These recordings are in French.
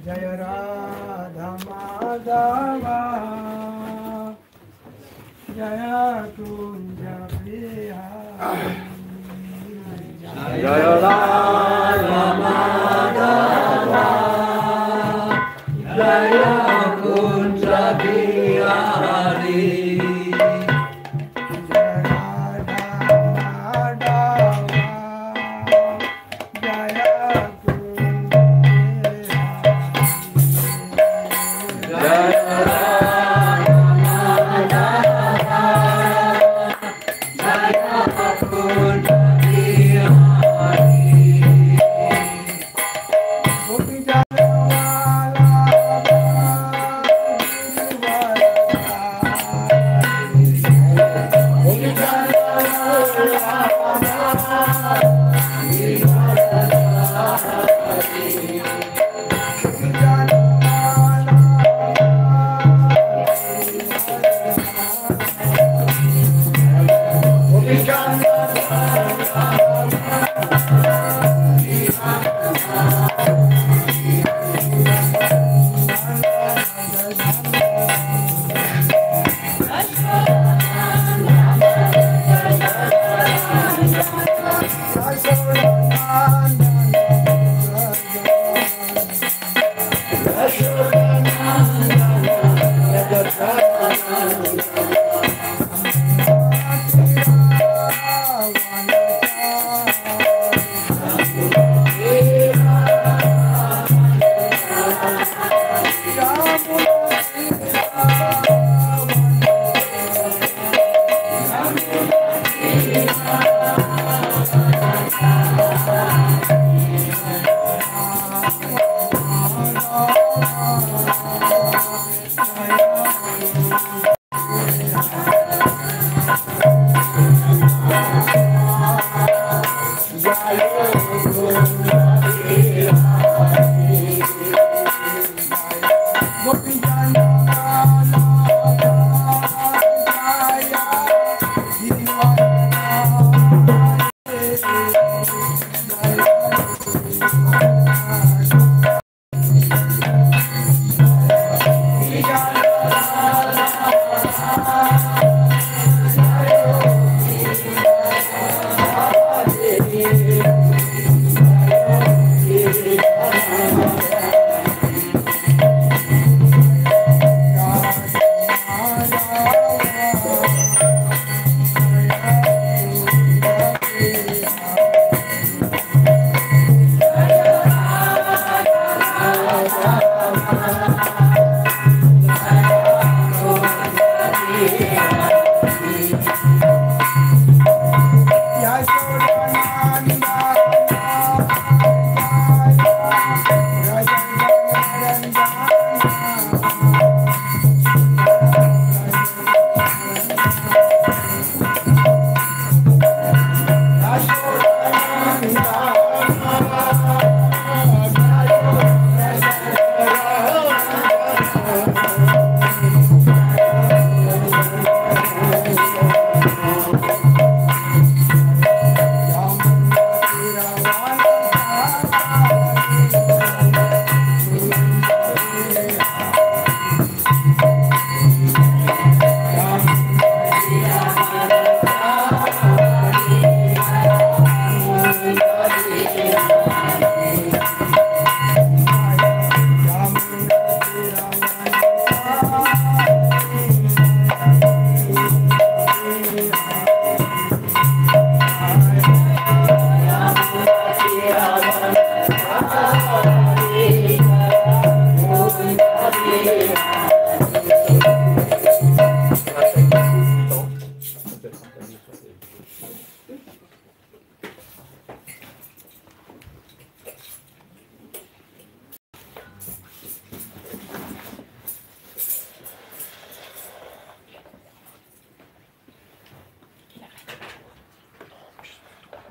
जय राधा माधवा जय कुंज बिहारी जय राधा माधवा जय कुंज बिहारी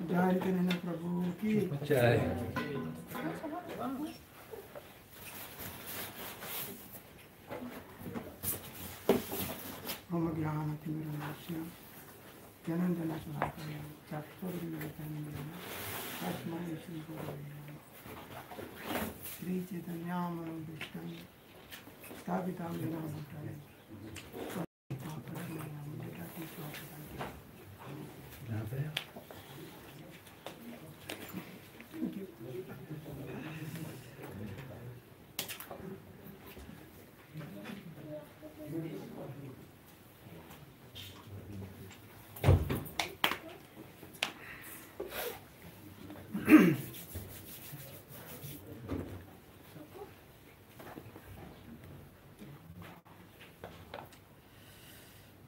जय कन्हैया प्रभु की जय। ओम ज्ञानतिमिरस्य ज्ञानञ्जनशलाकया चक्षुरुन्मिलितं येन तस्मै श्रीगुरवे नमः। Sri Chaitanya Manavishtam Stavitam Vina Bhutale Thank you.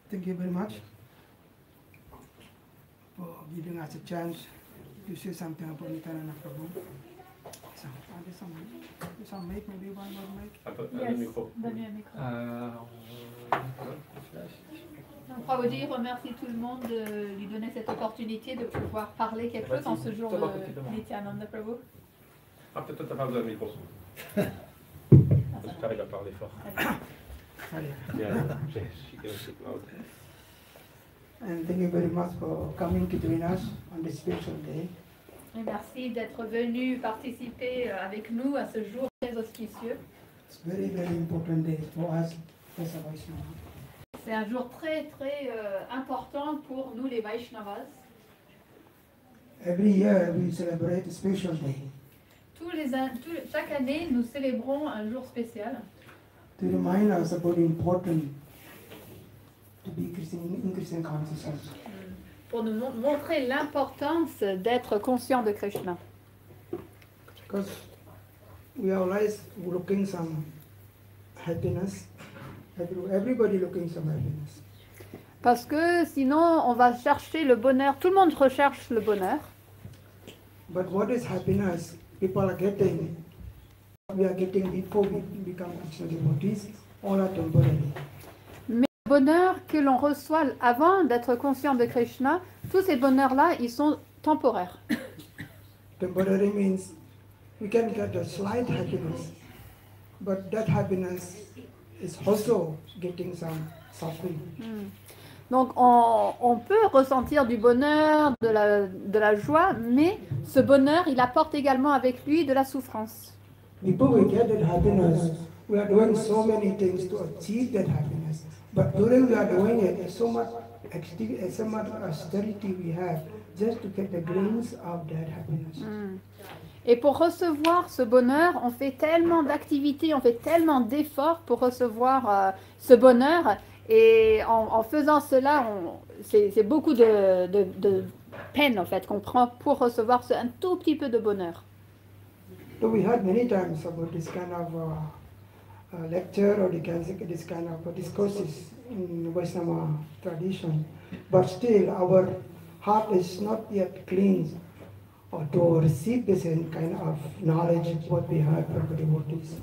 Thank you very much for giving us a chance to say something about Nityananda Prabhu. Some mic, maybe one more mic. Yes, donnez un micro. Donc, Prabhuji remercie tout le monde de lui donner cette opportunité de pouvoir parler quelque chose en ce jour de Nityananda Prabhu. Ah, peut-être t'as pas besoin de micro. J'arrive à parler fort. And thank you very much for coming to join us on this special day. Et merci d'être venu participer avec nous à ce jour très auspicieux. It's very, very important day for us as a Vaishnava. C'est un jour très très important pour nous les Vaishnavas. Every year we celebrate a special day Chaque année, nous célébrons un jour spécial to remind us about the important to be Christian in Christian consciousness. pour nous montrer l'importance d'être conscient de Krishna. Because we are always looking some happiness. Everybody looking some happiness. Parce que sinon, on va chercher le bonheur. Tout le monde recherche le bonheur. But what is happiness people are getting? We are getting before we become Krishna devotees, all are temporary. Mais le bonheur que l'on reçoit avant d'être conscient de Krishna, tous ces bonheurs-là, ils sont temporaires. Temporary means we can get a slight happiness, but that happiness is also getting some suffering. Donc on peut ressentir du bonheur, de la joie, mais ce bonheur, il apporte également avec lui de la souffrance. Before we get that happiness, we are doing so many things to achieve that happiness. But during we are doing it, so much austerity we have just to get the glimpse of that happiness. Et pour recevoir ce bonheur, on fait tellement d'activités, on fait tellement d'efforts pour recevoir ce bonheur. Et en faisant cela, c'est beaucoup de peine en fait qu'on prend pour recevoir un tout petit peu de bonheur. So we heard many times about this kind of lecture or this kind of discourses in Vaishnava tradition, but still our heart is not yet clean or to receive this kind of knowledge what we heard from the devotees.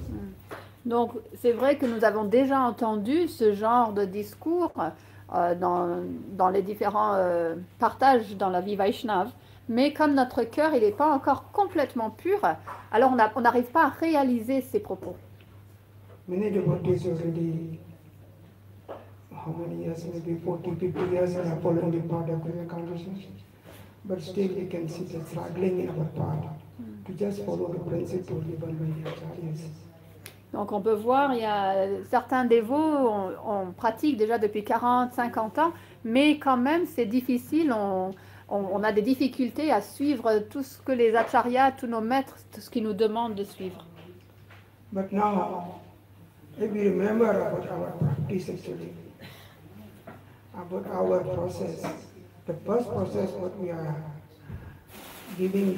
Donc c'est vrai que nous avons déjà entendu ce genre de discours dans les différents partages dans la vie Vaishnava, mais comme notre cœur il n'est pas encore complètement pur, alors on n'arrive pas à réaliser ces propos. Many devotees already, how many years, maybe 40, 50 years, are following the path of Krishna consciousness, but still we can see the struggling in our path to just follow the principle given by the acharyas. Donc on peut voir, il y a certains dévots, on pratique déjà depuis 40, 50 ans, mais quand même c'est difficile, on a des difficultés à suivre tout ce que les acharyas, tous nos maîtres, tout ce qu'ils nous demandent de suivre. But now, if we remember about our practice actually, about our process, the first process what we are giving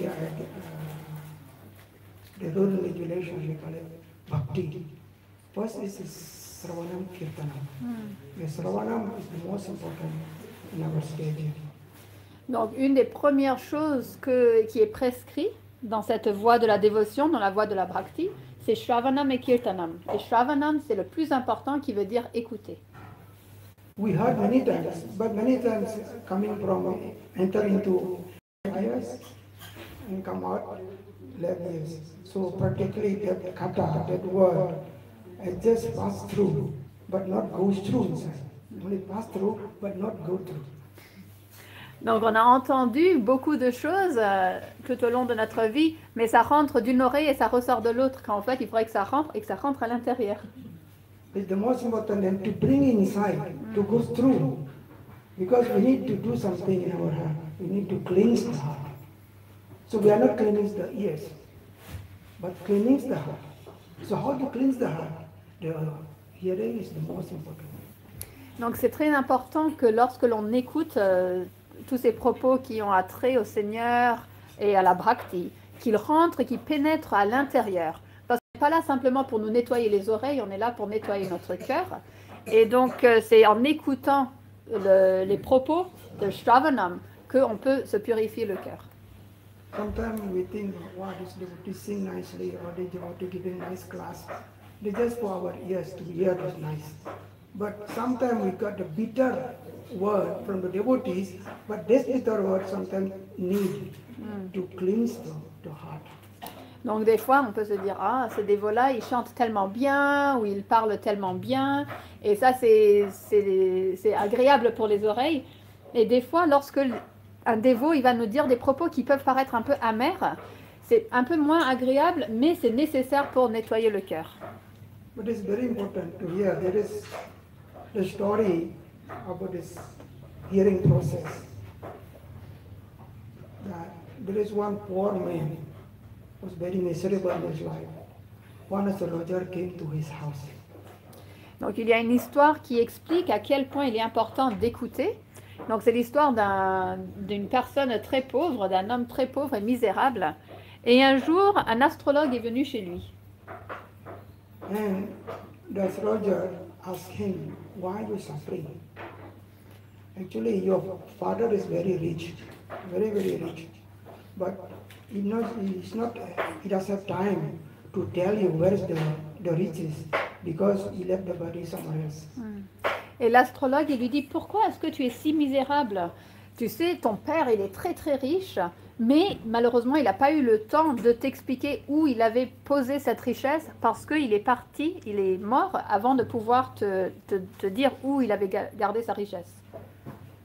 the rule and regulation, we call it bhakti. First is Sravanam Kirtanam. The Sravanam is the most important in our stage. Donc une des premières choses qui est prescrite dans cette voie de la dévotion, dans la voie de la bhakti, c'est Shravanam et Kirtanam. Et Shravanam, c'est le plus important qui veut dire écouter. We heard many times, but many times coming from enter into years and come out 11 years. So particularly that kata, that word, it just pass through, but not goes through inside. Only pass through, but not go through. Donc on a entendu beaucoup de choses tout au long de notre vie, mais ça rentre d'une oreille et ça ressort de l'autre, quand en fait il faudrait que ça rentre et que ça rentre à l'intérieur. It's the most important and to bring inside, to go through. Because we need to do something in our heart. We need to cleanse the heart. So we are not cleaning the ears, but cleaning the heart. So how to cleanse the heart? The hearing is the most important. Donc c'est très important que lorsque l'on écoute tous ces propos qui ont attrait au Seigneur et à la Bhakti, qu'ils rentrent et qu'ils pénètrent à l'intérieur. Parce qu'on n'est pas là simplement pour nous nettoyer les oreilles, on est là pour nettoyer notre cœur. Et donc c'est en écoutant les propos de Shravanam qu'on peut se purifier le cœur. Sometimes we think, wow, this devotee sing nicely, or they want to give a nice class. They just for our ears to hear this nice. But sometimes we got the bitter word from the devotees, but this bitter word sometimes need to cleanse the heart. Donc des fois, on peut se dire, ah, ces dévots-là, ils chantent tellement bien, ou ils parlent tellement bien, et ça, c'est agréable pour les oreilles. Et des fois, lorsque un dévot, il va nous dire des propos qui peuvent paraître un peu amers, c'est un peu moins agréable, mais c'est nécessaire pour nettoyer le cœur. But it's very important to hear. There is the story about this hearing process. That there is one poor man who was very miserable in his life. One astrologer came to his house. Donc il y a une histoire qui explique à quel point il est important d'écouter. Donc c'est l'histoire d'une personne très pauvre, d'un homme très pauvre et misérable. Et un jour, un astrologue est venu chez lui. And the astrologer asked him, why are you suffering? Actually, your father is very rich, very, very rich. But he doesn't have time to tell you where is the riches, because he left the body somewhere else. Et l'astrologue, il lui dit, pourquoi est-ce que tu es si misérable? Tu sais, ton père, il est très très riche, mais malheureusement, il n'a pas eu le temps de t'expliquer où il avait posé cette richesse parce qu'il est parti, il est mort avant de pouvoir te dire où il avait gardé sa richesse.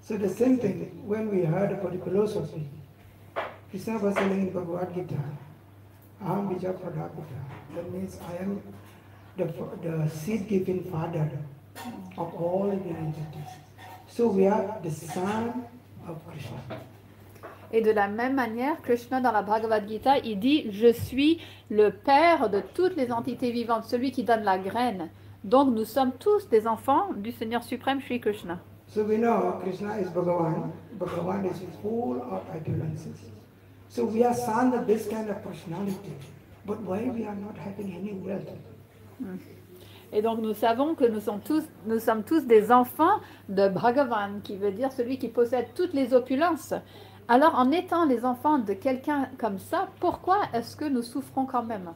So the same thing, when we heard about the philosophy, Krishna was saying in Bhagavad Gita, Aham bija pradapita. That means I am the seed-giving father of all living entities. So we are the son of Krishna. Et de la même manière, Krishna dans la Bhagavad Gita, il dit « Je suis le père de toutes les entités vivantes, celui qui donne la graine. » Donc nous sommes tous des enfants du Seigneur suprême, Shri Krishna. So we know Krishna is Bhagavan. Bhagavan is full of opulences. So we are sons of this kind of personality. But why we are not having any wealth? Et donc nous savons que nous sommes tous des enfants de Bhagavan, qui veut dire celui qui possède toutes les opulences. Alors en étant les enfants de quelqu'un comme ça, pourquoi est-ce que nous souffrons quand même?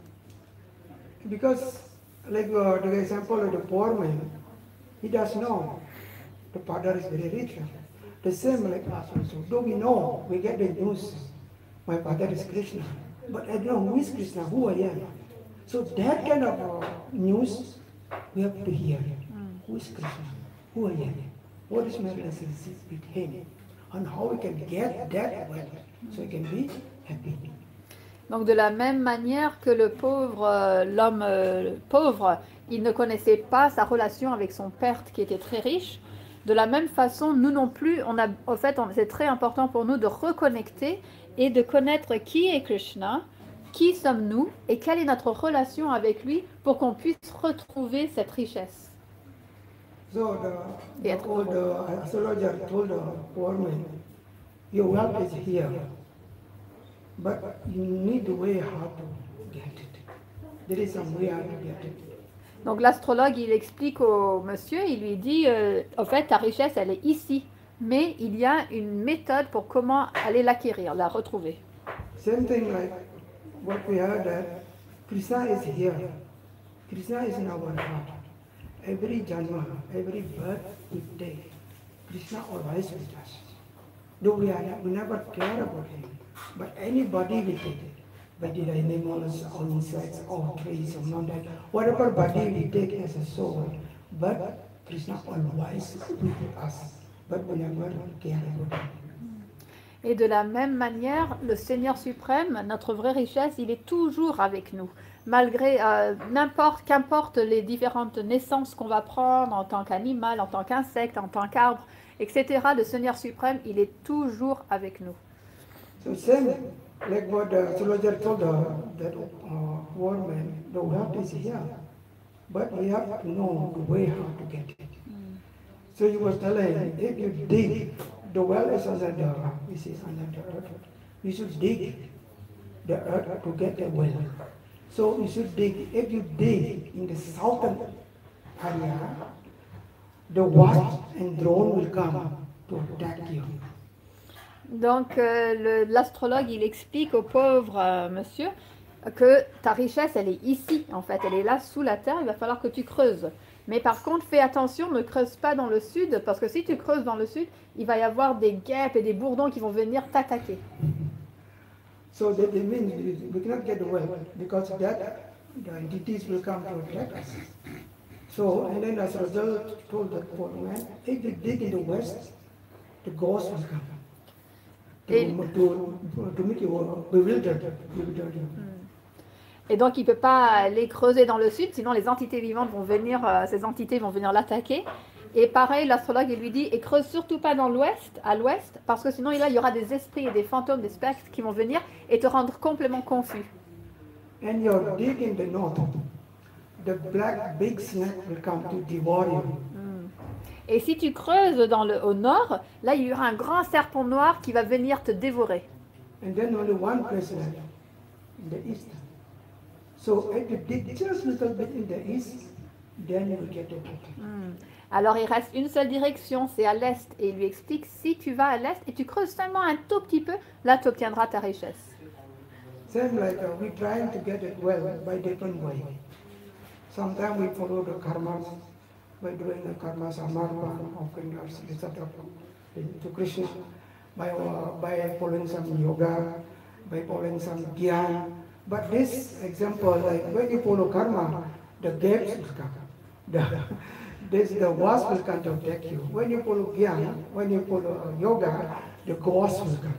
Because, like the example of the poor man, he does know the father is very rich. The same like us also. Though we know, we get the news, my father is Krishna. But I don't know who is Krishna, who I am. So that kind of news, we have to hear. Who is Krishna? Who I am? What is my relationship with him? And how we can get that wealth so we can be happy. Donc de la même manière que le pauvre, l'homme pauvre, il ne connaissait pas sa relation avec son père qui était très riche, de la même façon, nous non plus, c'est très important pour nous de reconnecter et de connaître qui est Krishna, qui sommes-nous et quelle est notre relation avec lui pour qu'on puisse retrouver cette richesse. So the astrologer told the poor man, your wealth is here, but you need a way how to get it. There is some way how to get it. Donc l'astrologue, il explique au monsieur, il lui dit, en fait, ta richesse, elle est ici, mais il y a une méthode pour comment aller l'acquérir, la retrouver. Same thing like what we heard that Krishna is here. Krishna is in our heart. Every janma, every birth we take, Krishna always with us. Though we never care about him, but anybody we take, whether the animals, or insects, or trees, or mountain, whatever body we take as a soul, but Krishna always with us, but we never care about him. Et de la même manière, le Seigneur suprême, notre vraie richesse, il est toujours avec nous. Malgré qu'importe les différentes naissances qu'on va prendre en tant qu'animal, en tant qu'insecte, en tant qu'arbre, etc., le Seigneur suprême, il est toujours avec nous. So same like what the soldier told that war man, the wealth is here, but we have to know the way how to get it. So he was telling, if you dig, the well is under the earth. This is under the earth. You should dig the earth to get the well. So you should dig. If you dig in the southern area, the wasp and drone will come to attack you. Donc l'astrologue, il explique au pauvre monsieur que ta richesse, elle est ici, en fait, elle est là sous la terre, il va falloir que tu creuses. Mais par contre, fais attention, ne creuse pas dans le sud, parce que si tu creuses dans le sud, il va y avoir des guêpes et des bourdons qui vont venir t'attaquer. So that means we cannot get the well because that the entities will come to attack us. So and then as a result, told that poor man, if you dig in the west, the ghost will come to make you bewildered. Et donc, il ne peut pas aller creuser dans le sud, sinon les entités vivantes vont venir, ces entités vont venir l'attaquer. Et pareil, l'astrologue, il lui dit, et creuse surtout pas dans l'ouest, à l'ouest, parce que sinon, là, il y aura des esprits et des fantômes, des spectres qui vont venir et te rendre complètement confus. And you're digging in the north, the black big snake will come to devour you. Et si tu creuses au nord, là, il y aura un grand serpent noir qui va venir te dévorer. And then only one place left, in the east. So if you dig just a little bit in the east, then you will get the water. Alors, il reste une seule direction, c'est à l'est. Et il lui explique, si tu vas à l'est et tu creuses seulement un tout petit peu, là, tu obtiendras ta richesse. Same like we trying to get it well by different way. Sometimes we follow the karmas by doing the karma samarpan, offering ourselves to Krishna, by following some yoga, by following some dhyan. But this example, like when you follow karma, the gaps will come. The wasp will come to attack you. When you follow dhyan, when you follow yoga, the ghost will come,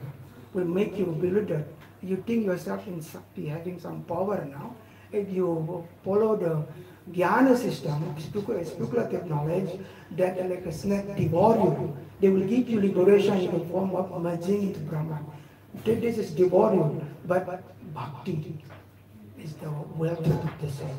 will make you bewildered. You think yourself in Shakti having some power now. If you follow the Jnana system, speculative knowledge, that like a snake devour you, they will give you liberation in the form of merging into Brahman. This is devour you, but bhakti is the wealth of the soul.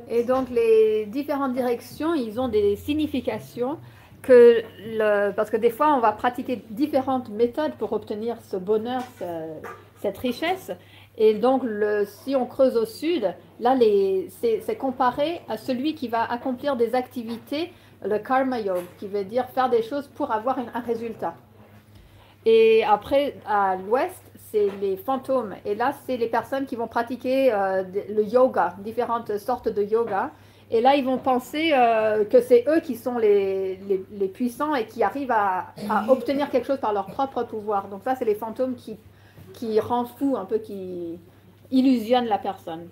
Et donc les différentes directions, ils ont des significations parce que des fois on va pratiquer différentes méthodes pour obtenir ce bonheur, cette richesse. Et donc si on creuse au sud, là c'est comparé à celui qui va accomplir des activités, le karma yoga, qui veut dire faire des choses pour avoir un résultat. Et après à l'ouest, c'est les fantômes. Et là, c'est les personnes qui vont pratiquer le yoga, différentes sortes de yoga. Et là, ils vont penser que c'est eux qui sont les puissants et qui arrivent à obtenir quelque chose par leur propre pouvoir. Donc ça, c'est les fantômes qui rendent fou, un peu, qui illusionnent la personne.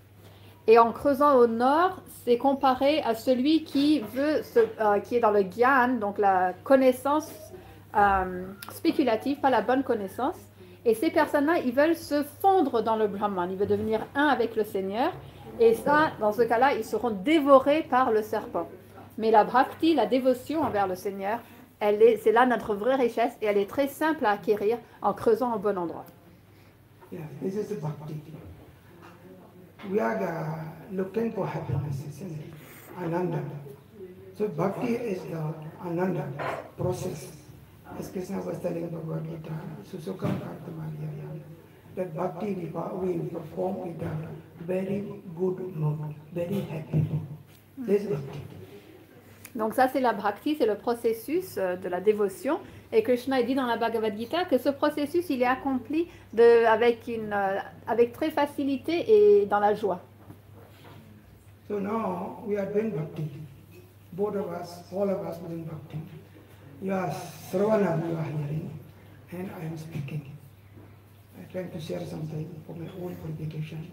Et en creusant au nord, c'est comparé à celui qui est dans le gyan, donc la connaissance spéculative, pas la bonne connaissance. Et ces personnes-là, ils veulent se fondre dans le Brahman, ils veulent devenir un avec le Seigneur. Et ça, dans ce cas-là, ils seront dévorés par le serpent. Mais la bhakti, la dévotion envers le Seigneur, c'est là notre vraie richesse et elle est très simple à acquérir en creusant au bon endroit. Yeah, this is the bhakti. We are looking for happiness, isn't it? Ananda. So bhakti is the ananda process. As Krishna was telling Bhagavad Gita, Susukam Kartamariyam, that bhakti we perform with a very good mood, very happy mood. This is bhakti. Donc ça c'est la bhakti, c'est le processus de la dévotion. Et Krishna dit dans la Bhagavad Gita que ce processus il est accompli avec très facilité et dans la joie. So now we are doing bhakti. Both of us, all of us doing bhakti. You are Sravana, you are hearing, and I am speaking. I try to share something for my own purification.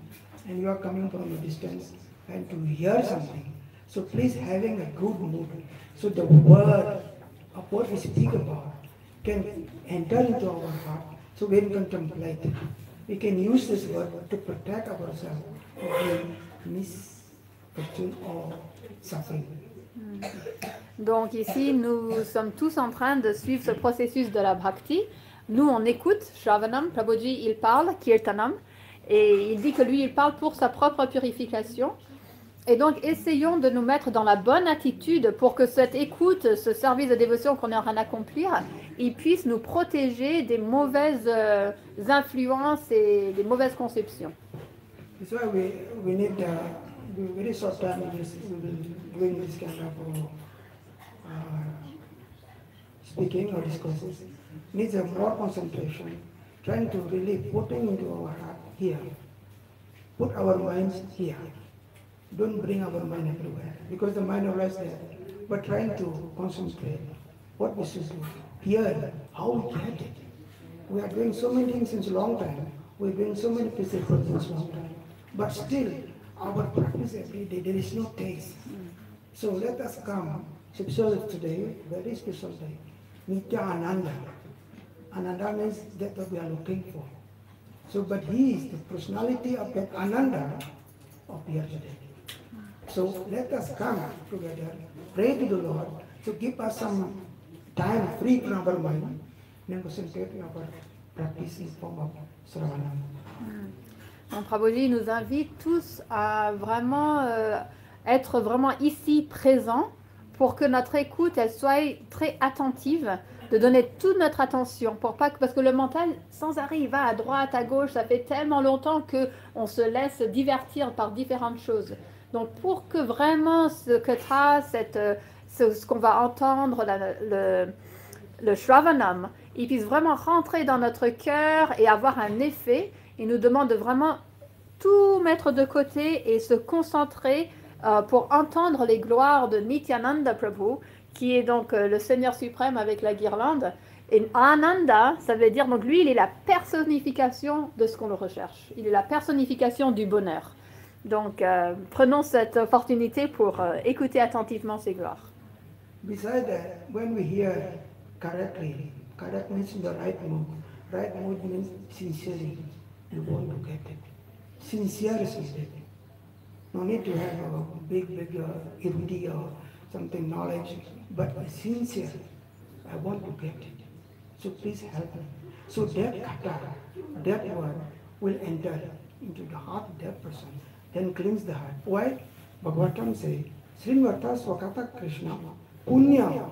And you are coming from a distance and to hear something. So please having a good mood. So the word of what we speak about, can enter into our heart. So when we contemplate, we can use this word to protect ourselves from misfortune or suffering. Donc ici, nous sommes tous en train de suivre ce processus de la bhakti. Nous, on écoute Shravanam, Prabhuji, il parle, Kirtanam, et il dit que lui, il parle pour sa propre purification. Et donc, essayons de nous mettre dans la bonne attitude pour que cette écoute, ce service de dévotion qu'on est en train d'accomplir, il puisse nous protéger des mauvaises influences et des mauvaises conceptions. That's why we need very short time doing this kind of speaking or discourses. Needs a more concentration, trying to really putting into our heart here, put our minds here. Don't bring our mind everywhere, because the mind always there, but trying to concentrate what we should do here, how we get it. We are doing so many things since a long time. We're doing so many physical things since a long time, but still our practice every day, there is no taste. So let us come, special today, very special day, Nitya Ananda. Ananda means that what we are looking for. So, but he is the personality of that Ananda of here today. So let us come together, pray to the Lord to give us some time free from our mind, and concentrate on our practice in form of Sravanam. Donc Prabhuji nous invite tous à vraiment être vraiment ici présents pour que notre écoute elle soit très attentive, de donner toute notre attention pour pas que, parce que le mental sans arrêt il va à droite à gauche, ça fait tellement longtemps que on se laisse divertir par différentes choses. Donc pour que vraiment ce katra, ce qu'on va entendre, le Shravanam, il puisse vraiment rentrer dans notre cœur et avoir un effet, il nous demande de vraiment tout mettre de côté et se concentrer pour entendre les gloires de Nityananda Prabhu, qui est donc le Seigneur suprême avec la guirlande. Et Ananda, ça veut dire, donc lui, il est la personnification de ce qu'on le recherche. Il est la personnification du bonheur. Donc, prenons cette opportunité pour écouter attentivement ces gloires. Besides that, when we hear correctly, correct means in the right mood means sincerely, you want to get it. Sincere is it. No need to have a big erudite or something knowledge, but sincere, I want to get it. So please help me. So that kata, that word will enter into the heart of that person, then cleanse the heart. Why? Bhagavatam says, Srimata Swakata Krishna, Punya,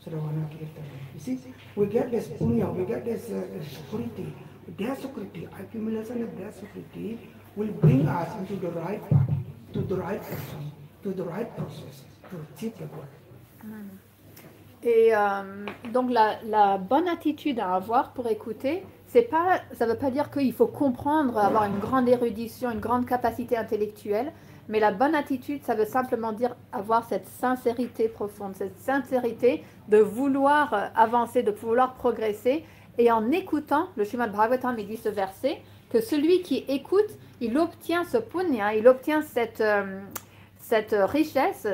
Sravana Kirtana. You see, we get this punya, we get this security. That security, accumulation of that security will bring us into the right path, to the right person, to the right process, to achieve the goal. Et donc la bonne attitude à avoir pour écouter, ça ne veut pas dire qu'il faut comprendre, avoir une grande érudition, une grande capacité intellectuelle, mais la bonne attitude, ça veut simplement dire avoir cette sincérité profonde, cette sincérité de vouloir avancer, de vouloir progresser. Et en écoutant, le Srimad Bhagavatam il dit ce verset, que celui qui écoute, il obtient ce punya, il obtient cette richesse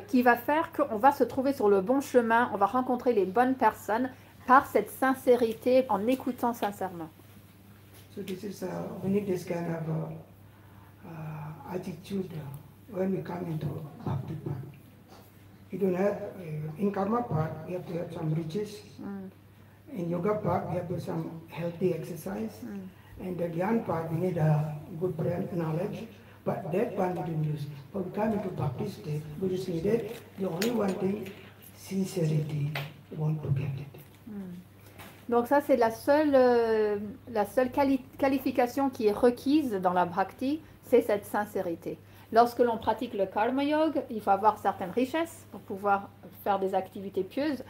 qui va faire qu'on va se trouver sur le bon chemin, on va rencontrer les bonnes personnes par cette sincérité, en écoutant sincèrement. So this is, we need this kind of attitude when we come into bhakti path. You don't have, in karma path, we have to have some riches. In yoga part, we have to do some healthy exercise. And the Gyan part, we need a good brain knowledge. But that part we didn't use. But we come into bhakti state, we just needed the only one thing, sincerity. We want to get it. Donc ça, c'est la seule qualification qui est requise dans la bhakti, c'est cette sincérité. Lorsque l'on pratique le karma yoga, il faut avoir certaines richesses pour pouvoir faire des activités pieuses.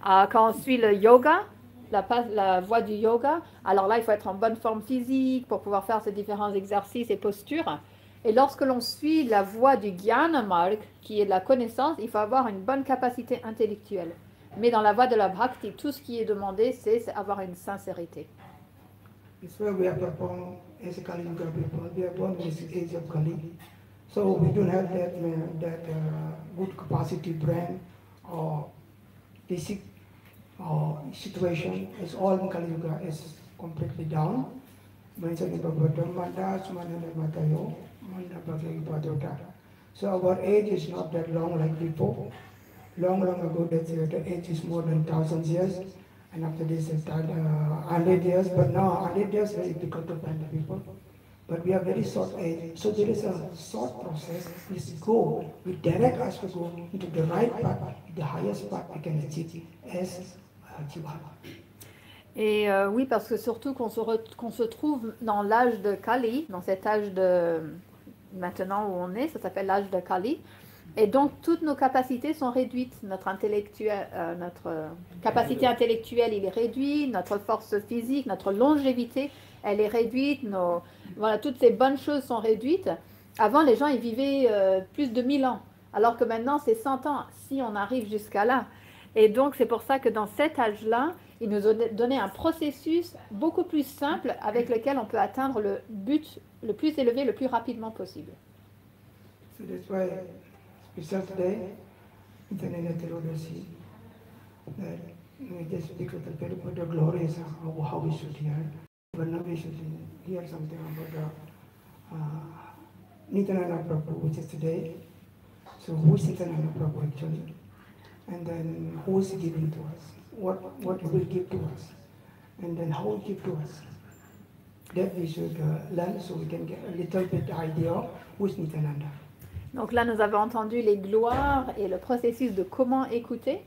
Quand on suit le yoga, la voie du yoga, alors là, il faut être en bonne forme physique pour pouvoir faire ces différents exercices et postures. Et lorsque l'on suit la voie du Jnana Marg, qui est de la connaissance, il faut avoir une bonne capacité intellectuelle. Mais dans la voie de la bhakti, tout ce qui est demandé, c'est avoir une sincérité. It's where we are performed as a Kali Yuga people. We are born in this age of Kali. So we don't have that good capacity brain or basic situation is all in Kali Yuga is completely down. Mentioned in Bhagavatam, Manda Sumanana Matayo, Manda Bhagavad Padota. So our age is not that long like before. Long ago, the age is more than 1,000 years, and after this, it's 100 years. But now, 100 years is very difficult to find the people. But we are very short age, so there is a short process. Let's go. We direct us to go into the right path, the highest path we can achieve as Jiva. Et oui, parce que surtout qu'on se trouve dans l'âge de Kali, dans cet âge de maintenant où on est, ça s'appelle l'âge de Kali. Et donc, toutes nos capacités sont réduites. Notre capacité intellectuelle, il est réduite, notre force physique, notre longévité, elle est réduite. Voilà, toutes ces bonnes choses sont réduites. Avant, les gens, ils vivaient plus de 1000 ans, alors que maintenant, c'est 100 ans, si on arrive jusqu'à là. Et donc, c'est pour ça que dans cet âge-là, il nous a donné un processus beaucoup plus simple avec lequel on peut atteindre le but le plus élevé, le plus rapidement possible. So that's why special today, International Theology, that we just speak a little bit about the glories of how we should hear. But now we should hear something about Nityananda Prabhu, which is today. So who is Nityananda Prabhu actually? And then who is giving to us? What he will give to us? And then how he give to us? That we should learn so we can get a little bit idea of who is Nityananda. Donc là, nous avons entendu les gloires et le processus de comment écouter.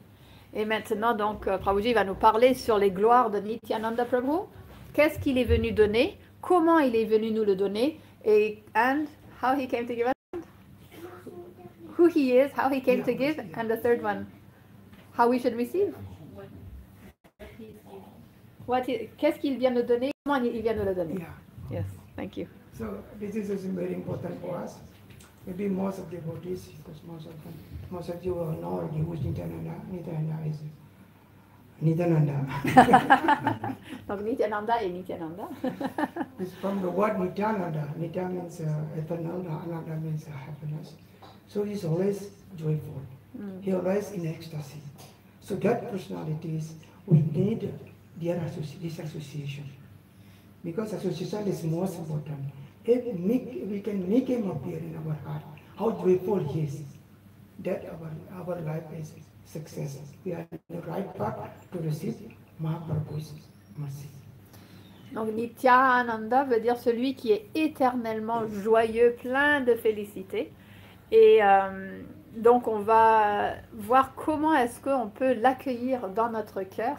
Et maintenant, donc, Prabhuji va nous parler sur les gloires de Nityananda Prabhu. Qu'est-ce qu'il est venu donner? Comment il est venu nous le donner? Et and how he came to give us? Who he is, how he came to give, and the third one, how we should receive. Qu'est-ce qu'il vient nous donner? Comment il vient nous le donner? Yeah. Yes, thank you. So this is very important for us. Maybe most of the devotees, because most of you know already who is Nityananda. Nityananda is Nityananda. Donc Nityananda et Nityananda. It's from the word Nityananda. Nitya means eternal, Ananda means happiness. So he's always joyful. He always in ecstasy. So that personalities, we need this association. Because association is most important. If we can make him appear in our heart, how joyful he is, that our life is success. We are in the right path to receive Mahaprabhu's mercy. Donc Nityananda veut dire celui qui est éternellement joyeux, plein de félicité. Et donc on va voir comment est-ce qu'on peut l'accueillir dans notre cœur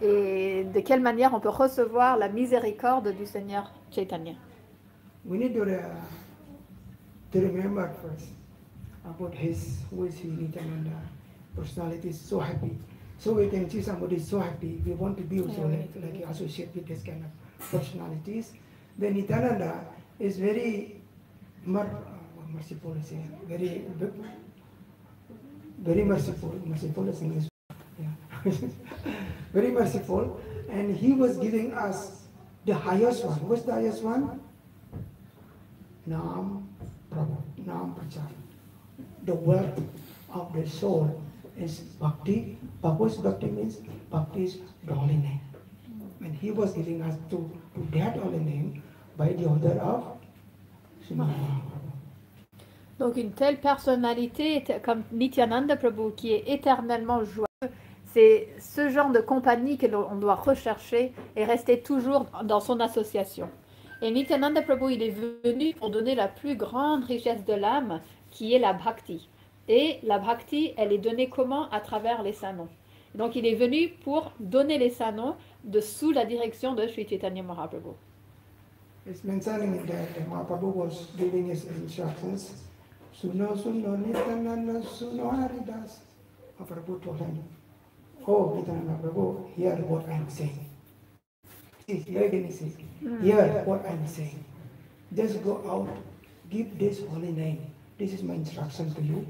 et de quelle manière on peut recevoir la miséricorde du Seigneur Chaitanya. We need to remember first about who is he, Nityananda. Personality is so happy. So we can see somebody is so happy. We want to be also like associate with this kind of personalities. Then Nityananda is very merciful, very merciful. Merciful is English. Yeah. Very merciful. And he was giving us the highest one. What's the highest one? Nam Prabhu, Nam Prachar. The wealth of the soul is bhakti. Bhagavad's bhakti means bhakti is the holy name. And he was giving us to that holy name by the order of Srimad Mahaprabhu. Donc une telle personnalité comme Nityananda Prabhu qui est éternellement joyeux, c'est ce genre de compagnie que l'on doit rechercher et rester toujours dans son association. Et Nityananda Prabhu, il est venu pour donner la plus grande richesse de l'âme, qui est la bhakti. Et la bhakti, elle est donnée comment? À travers les saints noms. Donc il est venu pour donner les saints noms sous la direction de Sri Chaitanya Mahaprabhu. It's mentioning that Mahaprabhu was giving his instructions. Suno suno Nityananda suno Haridas. Mahaprabhu told him, oh Nityananda Prabhu, hear what I am saying. Here again he says, hear what I am saying. Just go out, give this holy name. This is my instruction to you.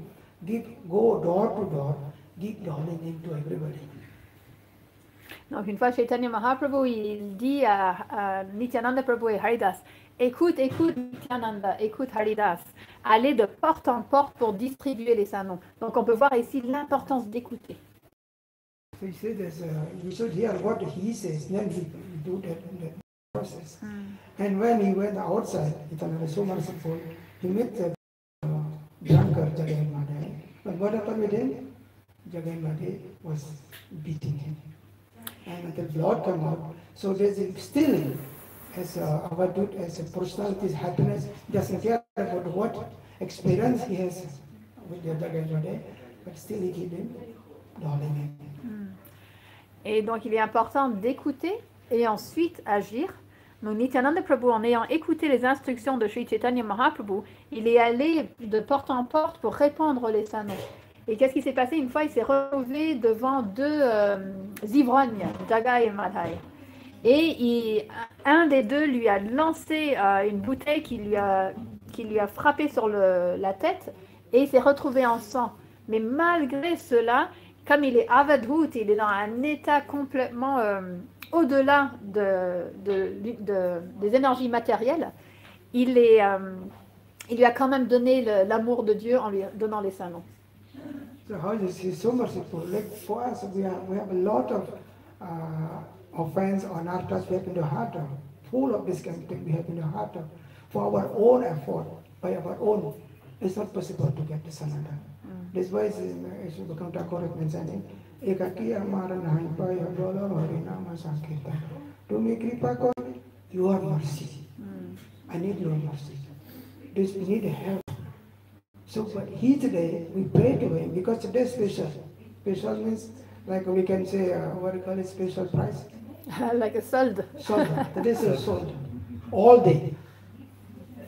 Go door to door, give the holy name to everybody. Donc une fois Chaitanya Mahaprabhu, il dit à Nityananda Prabhu et Haridas, écoute Nityananda, écoute Haridas, allez de porte en porte pour distribuer les saints noms. Donc on peut voir ici l'importance d'écouter. So he said this, you should hear what he says, then he do that process. And when he went outside, Nityananda was so merciful, he met the drunkard Jagai Madai. But what happened with him? Jagai Madai was beating him. And until blood come out. So there's still, as our dude, as a personality's happiness, doesn't care about what experience he has with the Jagai Madai, but still he keep him darling him. Et donc, il est important d'écouter et ensuite agir. Donc, Nityananda Prabhu, en ayant écouté les instructions de Sri Chaitanya Mahaprabhu, il est allé de porte en porte pour répandre les saints noms. Et qu'est-ce qui s'est passé? Une fois, il s'est retrouvé devant deux ivrognes, Jagai et Madhai. Et un des deux lui a lancé une bouteille qui lui a frappé sur la tête et il s'est retrouvé en sang. Mais malgré cela, comme il est avadhut, il est dans un état complètement au-delà des énergies matérielles, il lui a quand même donné l'amour de Dieu en lui donnant les saints noms. So how is he so merciful? Like for us, we have a lot of offense or narcas we have in the heart of, full of this kind of thing we have in the heart of. For our own effort, by our own, it's not possible to get the Sananda. This why as you become Thakur mentioning, Ekaki amara nahi paya dollar harinama sankirtan. To me kripa kar, your mercy. I need your mercy. This we need help. So, but he today, we pray to him because today is special. Special means, like we can say, what do you call it, special price? Like a solde. Sold. Today is a sold. All day.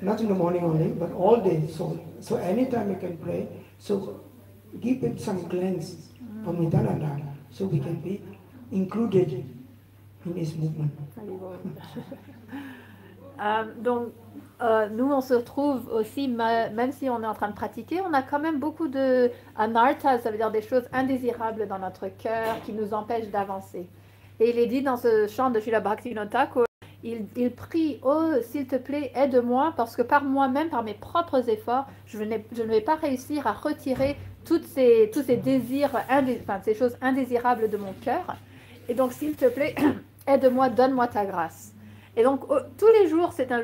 Not in the morning only, but all day sold. So anytime we can pray. So give it some glance from Nityananda so we can be included in his movement. Donc, nous, on se trouve aussi, même si on est en train de pratiquer, on a quand même beaucoup de anarthas, ça veut dire des choses indésirables dans notre cœur qui nous empêchent d'avancer. Et il est dit dans ce chant de Srila Bhaktivinoda Thakur, il prie, oh, s'il te plaît, aide-moi, parce que par moi-même, par mes propres efforts, je ne vais pas réussir à retirer tous ces désirs, ces choses indésirables de mon cœur. Et donc, s'il te plaît, aide-moi, donne-moi ta grâce. Et donc, tous les jours, c'est un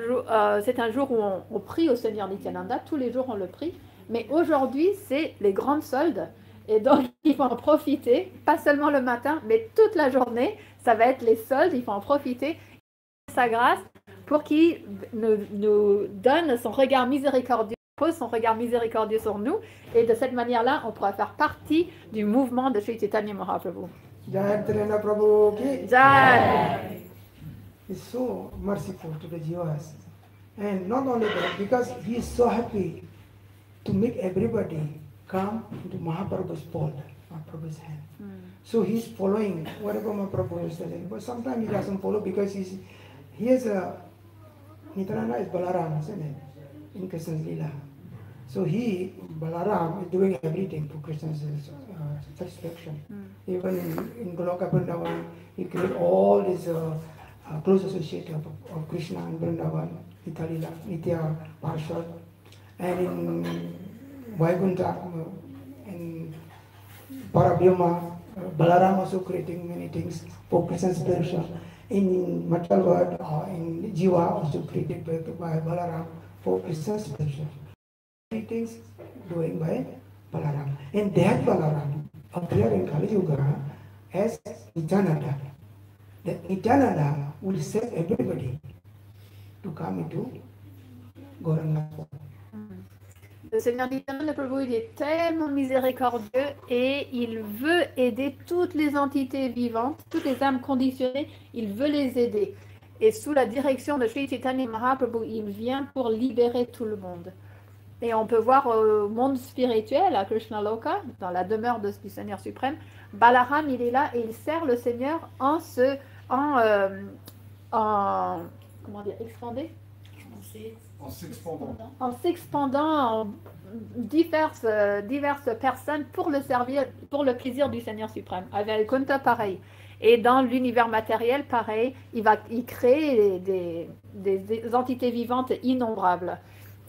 jour où on prie au Seigneur Nityananda, tous les jours on le prie, mais aujourd'hui, c'est les grandes soldes, et donc il faut en profiter, pas seulement le matin, mais toute la journée, ça va être les soldes, il faut en profiter, sa grâce, pour qu'il nous donne son regard miséricordieux, pose son regard miséricordieux sur nous, et de cette manière-là, on pourra faire partie du mouvement de Sri Chaitanya Mahaprabhu. Jai Nityananda Prabhu ki Jai! is so merciful to the Jivas. And not only that, because he is so happy to make everybody come into Mahaprabhu's fold, Mahaprabhu's hand. So he's following whatever Mahaprabhu is telling. But sometimes he doesn't follow because he has a, Nityananda is Balaram, isn't it? In Krishna's Leela. So Balaram is doing everything to Krishna's satisfaction. Even in Goloka Vrindavan, he created all these close associates of Krishna and Vrindavan, Nitalila, Nitya, Parshad, and in Vaikuntha, in Parabrahma, Balaram also creating many things for Krishna's spiritual. In Matalvad, in Jiva also created by Balaram for Krishna's spiritual. Many things doing by Balaram. And that Balaram appeared in Kali Yuga as Nityananda. That Nityananda will save everybody to come into Gauranga. Le Seigneur Nityananda Prabhu, il est tellement miséricordieux et il veut aider toutes les entités vivantes, toutes les âmes conditionnées, il veut les aider. Et sous la direction de Sri Chaitanya Mahaprabhu, il vient pour libérer tout le monde. Et on peut voir au monde spirituel, à Krishna Loka, dans la demeure du Seigneur suprême, Balaram, il est là et il sert le Seigneur en s'expandant en diverses personnes pour le servir, pour le plaisir du Seigneur suprême. Avec Kunta, pareil. Et dans l'univers matériel, pareil, il crée des entités vivantes innombrables.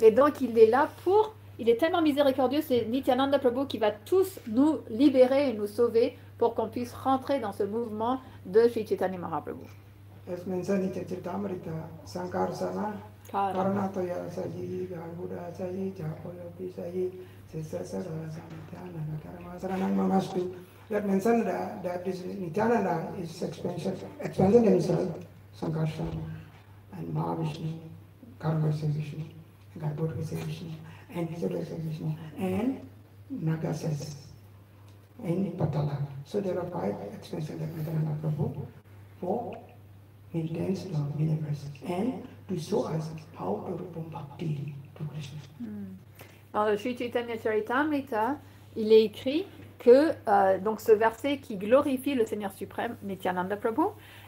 Et donc, il est là pour il est tellement miséricordieux, c'est Nityananda Prabhu qui va tous nous libérer et nous sauver pour qu'on puisse rentrer dans ce mouvement de Sri Chaitanya Mahaprabhu. As mentioned in Charitamrita, Sankarsana, Karanatoya Saji, Garuda Saji, Chapoyopi Saji, Sisasara Samitana, Karamasaranang Mamastu. That mentioned that this Nityananda is expansion himself, Sankarsana, and Mahavishnu, Karmasa Vishnu, Garbhoda Vishnu, and Hizadasa Vishnu, and Nagasas, and Patala. So there are 5 expansions of Nityananda Prabhu for intense love universe and to show us how to rupam bhakti to Krishna. Dans le Sri Chaitanya Charitamrita, il est écrit que donc ce verset qui glorifie le Seigneur suprême, Nityananda Prabhu,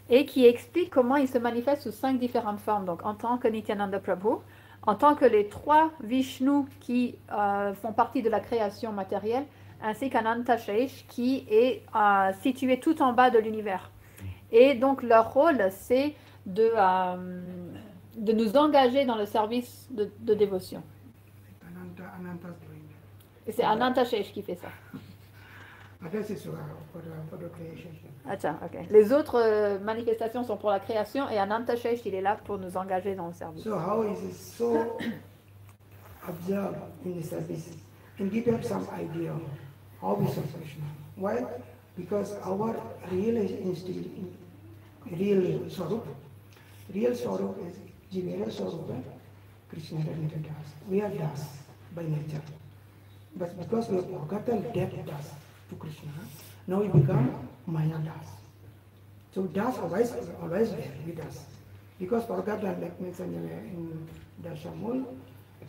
et qui explique comment il se manifeste sous 5 différentes formes. Donc en tant que Nityananda Prabhu, en tant que les 3 Vishnu qui font partie de la création matérielle, ainsi qu'Ananta Shesh qui est situé tout en bas de l'univers. Et donc leur rôle, c'est de nous engager dans le service de dévotion. Ananta's doing that. Et c'est Ananta Shesh qui fait ça. Others is for the creation. Attends, ok. Les autres manifestations sont pour la création et Ananta Shesh, il est là pour nous engager dans le service. So how is it so observed in the service and give us some idea how we serve Krishna? Why? Because our real Swarup is Jivera Swarup, Krishna related Das. We are Das by nature. But because we have forgotten that Das to Krishna, now we become Maya Das. So Das always there with us. Because forgotten, like mentioned in Dashamul,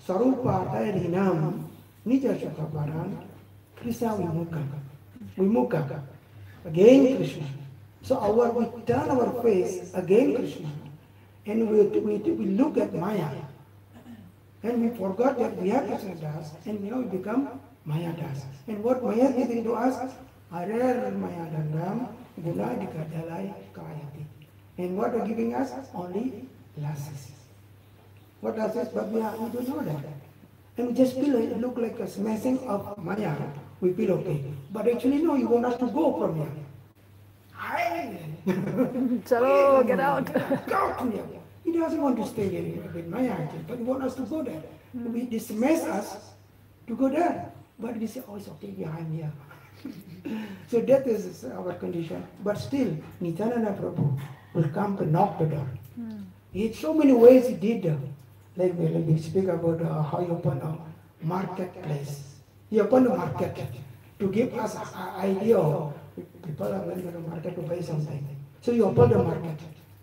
Swarupa Tayarinam, Nija Shakaparan, Krishna Vimukha. Again Krishna. So we turn our face again Krishna and we look at Maya and we forgot that we are Krishna Das and now we become Maya Das. And what Maya is giving to us? Arer Maya Dandam Guna Dikadalai Kayati. And what are giving us? Only lasses. What lasses? But we don't know that. And we just feel it look like a smashing of Maya. We feel okay. But actually no, you want us to go from here. Chalo, get out. Go from here. He doesn't want to stay here with Maya, but he wants us to go there. We dismiss us to go there. But we say, oh, it's okay, I'm here. So that is our condition. But still, Nityananda Prabhu will come to knock the door. He had so many ways he did. Like we speak about how you open a marketplace. He opened a market to give us an idea of people are going to the market to buy something. So you open the market.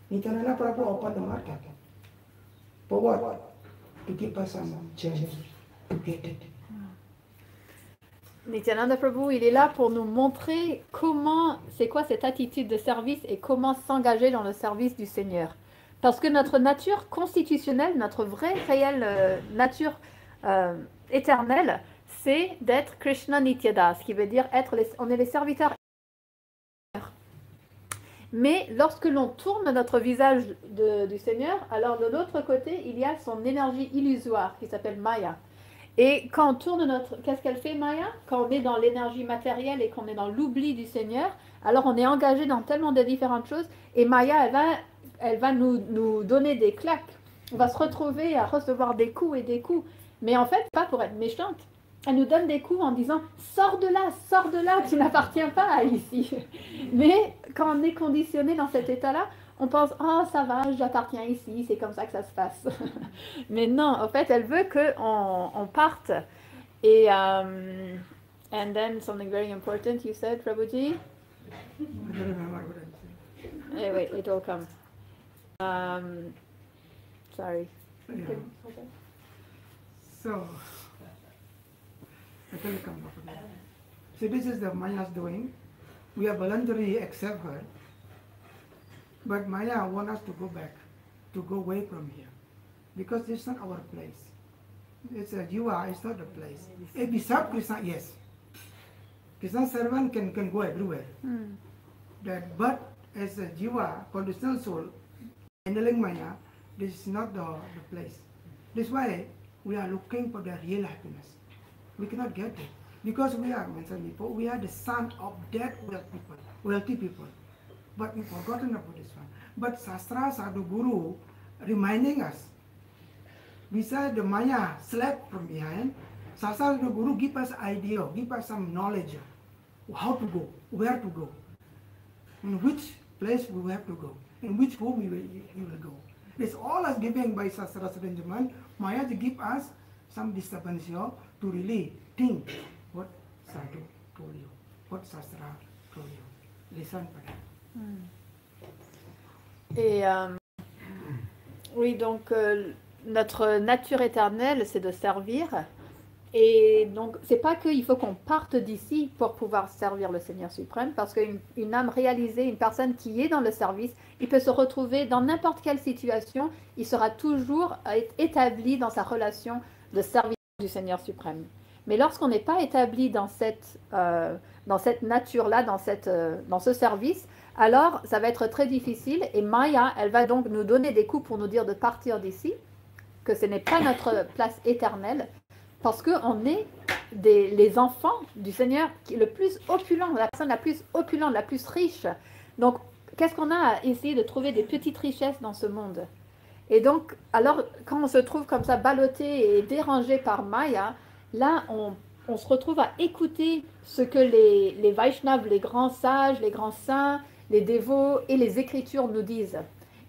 Nityananda Prabhu opened the market. For what? To give us some change to get it. Nityananda Prabhu, il est là pour nous montrer comment, c'est quoi cette attitude de service et comment s'engager dans le service du Seigneur. Parce que notre nature constitutionnelle, notre vraie, réelle nature éternelle, c'est d'être Krishna Nityadas, ce qui veut dire on est les serviteurs. Mais lorsque l'on tourne notre visage du Seigneur, alors de l'autre côté, il y a son énergie illusoire qui s'appelle Maya. Et quand on tourne qu'est-ce qu'elle fait Maya? Quand on est dans l'énergie matérielle et qu'on est dans l'oubli du Seigneur, alors on est engagé dans tellement de différentes choses et Maya, elle va nous donner des claques. On va se retrouver à recevoir des coups et des coups. Mais en fait, pas pour être méchante. Elle nous donne des coups en disant « Sors de là, tu n'appartiens pas à ici. » Mais quand on est conditionné dans cet état-là, on pense « Oh, ça va, j'appartiens ici, c'est comme ça que ça se passe. » Mais non, en fait, elle veut qu'on parte. Et, and then something very important you said, Prabhuji? I don't remember what I said. Hey, wait, it will come. Sorry. Yeah. So, it will come up again. So this is the Maya's doing. We are voluntarily accept her. But Maya wants us to go back, to go away from here. Because it's not our place. It's a jiva, it's not a place. If we serve Krishna, yes. Krishna's servant can go everywhere. But as a jiva, conditional soul, handling Maya, this is not the place. This is why we are looking for the real happiness. We cannot get it. Because we are, mentioned before, we are the son of dead wealthy people. But we've forgotten about this one. But Sastra Sadhu Guru reminding us. Besides the Maya slept from behind, Sastra Sadhu Guru give us idea, give us some knowledge. How to go, where to go, in which place we have to go, in which home we will go. It's all as given by Sastra Saranjaman. Maya to give us some disturbance here to really think what Sadhu told you, what Sastra told you. Listen for that. Et oui, donc notre nature éternelle, c'est de servir. Et donc, c'est pas qu'il faut qu'on parte d'ici pour pouvoir servir le Seigneur suprême, parce qu'une âme réalisée, une personne qui est dans le service, il peut se retrouver dans n'importe quelle situation, il sera toujours établi dans sa relation de service du Seigneur suprême. Mais lorsqu'on n'est pas établi dans cette nature-là, dans ce service, alors ça va être très difficile. Et Maya, elle va donc nous donner des coups pour nous dire de partir d'ici, que ce n'est pas notre place éternelle, parce qu'on est les enfants du Seigneur qui est le plus opulent, la personne la plus opulente, la plus riche. Donc, qu'est-ce qu'on a à essayer de trouver des petites richesses dans ce monde? Et donc, alors, quand on se trouve comme ça, ballotté et dérangé par Maya, là, on se retrouve à écouter ce que les Vaishnavas, les grands sages, les grands saints, les dévots et les Écritures nous disent.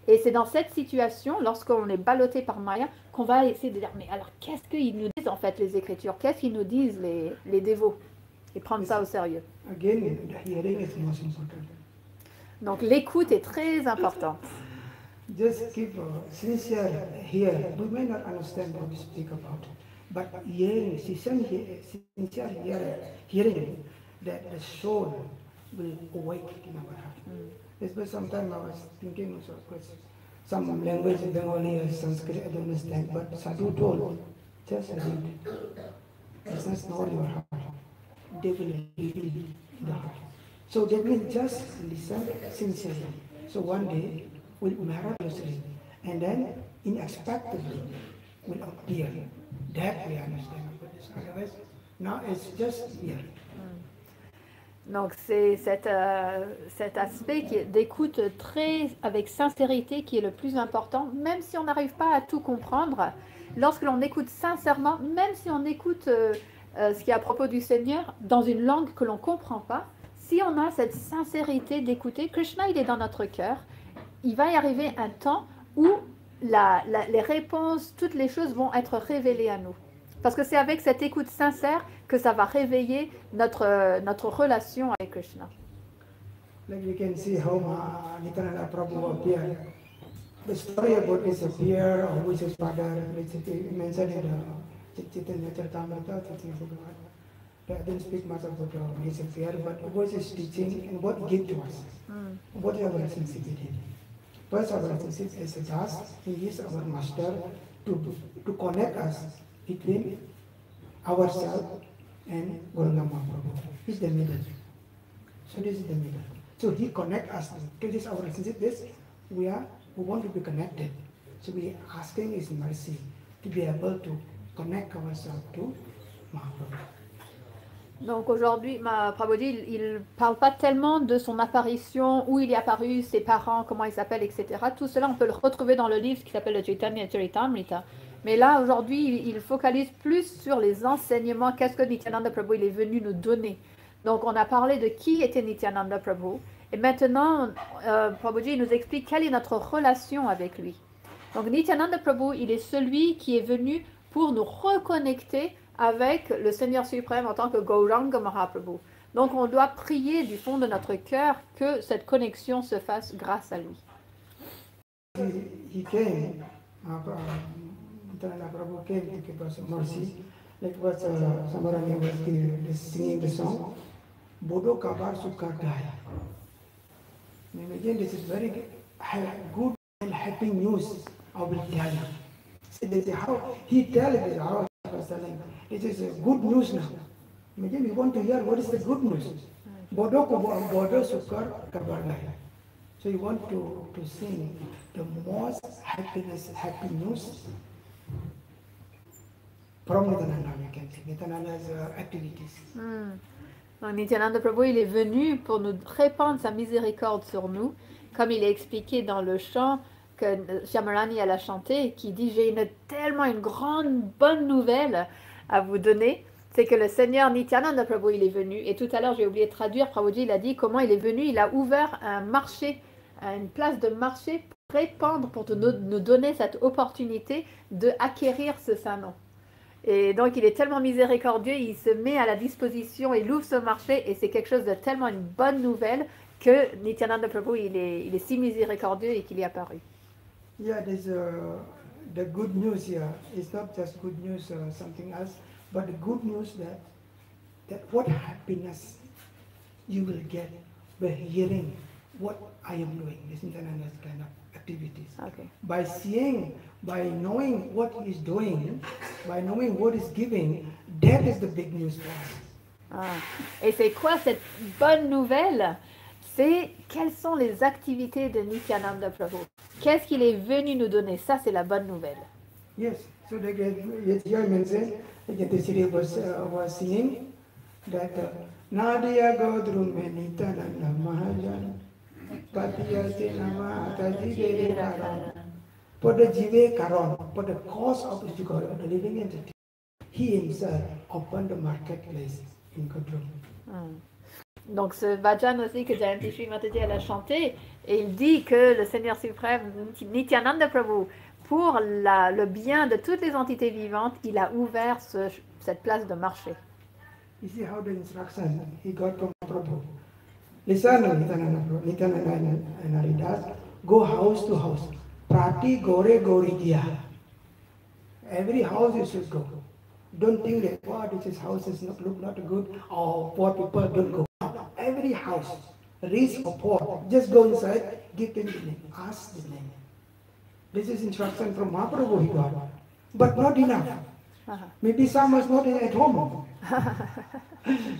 Et c'est dans cette situation, lorsqu'on est ballotté par Maya, qu'on va essayer de dire, mais alors qu'est-ce qu'ils nous disent en fait les Écritures? Qu'est-ce qu'ils nous disent les dévots? Et prendre ça au sérieux. Again, the hearing is most important. Donc l'écoute est très importante. Just keep sincere here. We may not understand what we speak about, but hearing, sincere hearing, that the soul will awake in our heart. Especially sometimes I was thinking also, because some language in Bengali or Sanskrit I don't understand, but Sadhu told, just read. Business not your heart. They will reveal the heart. So that means just listen sincerely. So one day will miraculously and then unexpectedly will appear. That we understand about this. Otherwise, now it's just here. Donc c'est cet aspect d'écoute très avec sincérité qui est le plus important, même si on n'arrive pas à tout comprendre. Lorsque l'on écoute sincèrement, même si on écoute ce qui est à propos du Seigneur dans une langue que l'on ne comprend pas, si on a cette sincérité d'écouter, Krishna il est dans notre cœur, il va y arriver un temps où les réponses, toutes les choses vont être révélées à nous. Parce que c'est avec cette écoute sincère que ça va réveiller notre relation avec Krishna. Like we can see how Nityananda Prabhu appeared. The story about his appear, or which his father, which he mentioned in the Chaitanya Charitamrita, I didn't speak much about his appear, but what is his teaching and what he gave to us. What is our relationship with him? First, our relationship is a Das, he is our master to connect us between ourselves and Gauranga Mahaprabhu. He's the middle. So this is the middle. So he connects us. This is our relationship. We want to be connected. So we are asking his mercy to be able to connect ourselves to Mahaprabhu. Donc aujourd'hui, Prabhuji, il ne parle pas tellement de son apparition, où il est apparu, ses parents, comment il s'appelle, etc. Tout cela, on peut le retrouver dans le livre qui s'appelle le Chaitanya Charitamrita. Mais là, aujourd'hui, il focalise plus sur les enseignements. Qu'est-ce que Nityananda Prabhu il est venu nous donner? Donc, on a parlé de qui était Nityananda Prabhu. Et maintenant, Prabhuji nous explique quelle est notre relation avec lui. Donc, Nityananda Prabhu, il est celui qui est venu pour nous reconnecter avec le Seigneur suprême en tant que Gauranga Mahaprabhu. Donc, on doit prier du fond de notre cœur que cette connexion se fasse grâce à lui. He came, Nityananda Prabhu came to give us mercy. Like what Samarani was singing the song, Bodo Kabar Sukar Gaya. Again, this is very good and happy news I will tell you. See, this is how he tells it, how he was telling. It is good news now. Again, we want to hear what is the good news. Bodo Sukar Kabar Gaya. So you want to sing the most happy news. from Nityananda, we can say, Nityananda's activities. Donc Nityananda Prabhu, il est venu pour nous répandre sa miséricorde sur nous, comme il est expliqué dans le chant que Shyamarani elle a chanté, qui dit j'ai tellement une grande bonne nouvelle à vous donner, c'est que le Seigneur Nityananda Prabhu il est venu, et tout à l'heure j'ai oublié de traduire, Prabhuji il a dit comment il est venu, il a ouvert un marché, une place de marché pour répandre, pour nous donner cette opportunité de acquérir ce saint nom. Et donc il est tellement miséricordieux, il se met à la disposition, il ouvre ce marché, et c'est quelque chose de tellement une bonne nouvelle que Nityananda Prabhu il est si miséricordieux et qu'il est apparu. Yeah, there's the good news here. It's not just good news or something else, but the good news that what happiness you will get by hearing what I am doing, this Nityananda's kind of activities. Okay. By seeing, by knowing what he is doing, by knowing what he's giving, that is the big news for us. Et c'est quoi cette bonne nouvelle? C'est quelles sont les activités de Nityananda Prabhu. Qu'est-ce qu'il est venu nous donner? Ça, c'est la bonne nouvelle. Yes, so they get, yes, here mentioned, the Sri was singing that Nadia Godrum Nityananda Mahajan Patiya Sinama Tajive Karan. For the Jive Karan, for the cause of the living entity, he himself opened the marketplace in Godrum. Donc ce bhajan aussi que Jayanti Shri Mataji elle a chanté, et il dit que le Seigneur suprême Nityananda Prabhu, pour le bien de toutes les entités vivantes, il a ouvert cette place de marché. You see how the instruction he got from Prabhu. Listen, Nityananda and Haridas, go house to house. Prati Gore Goridiya. Every house you should go. Don't think that, wow, this house is look not good, or poor people don't go. Every house, rich or poor, just go inside, give them the name, ask the name. This is instruction from Mahaprabhu he got, but not enough. Maybe some was not at home.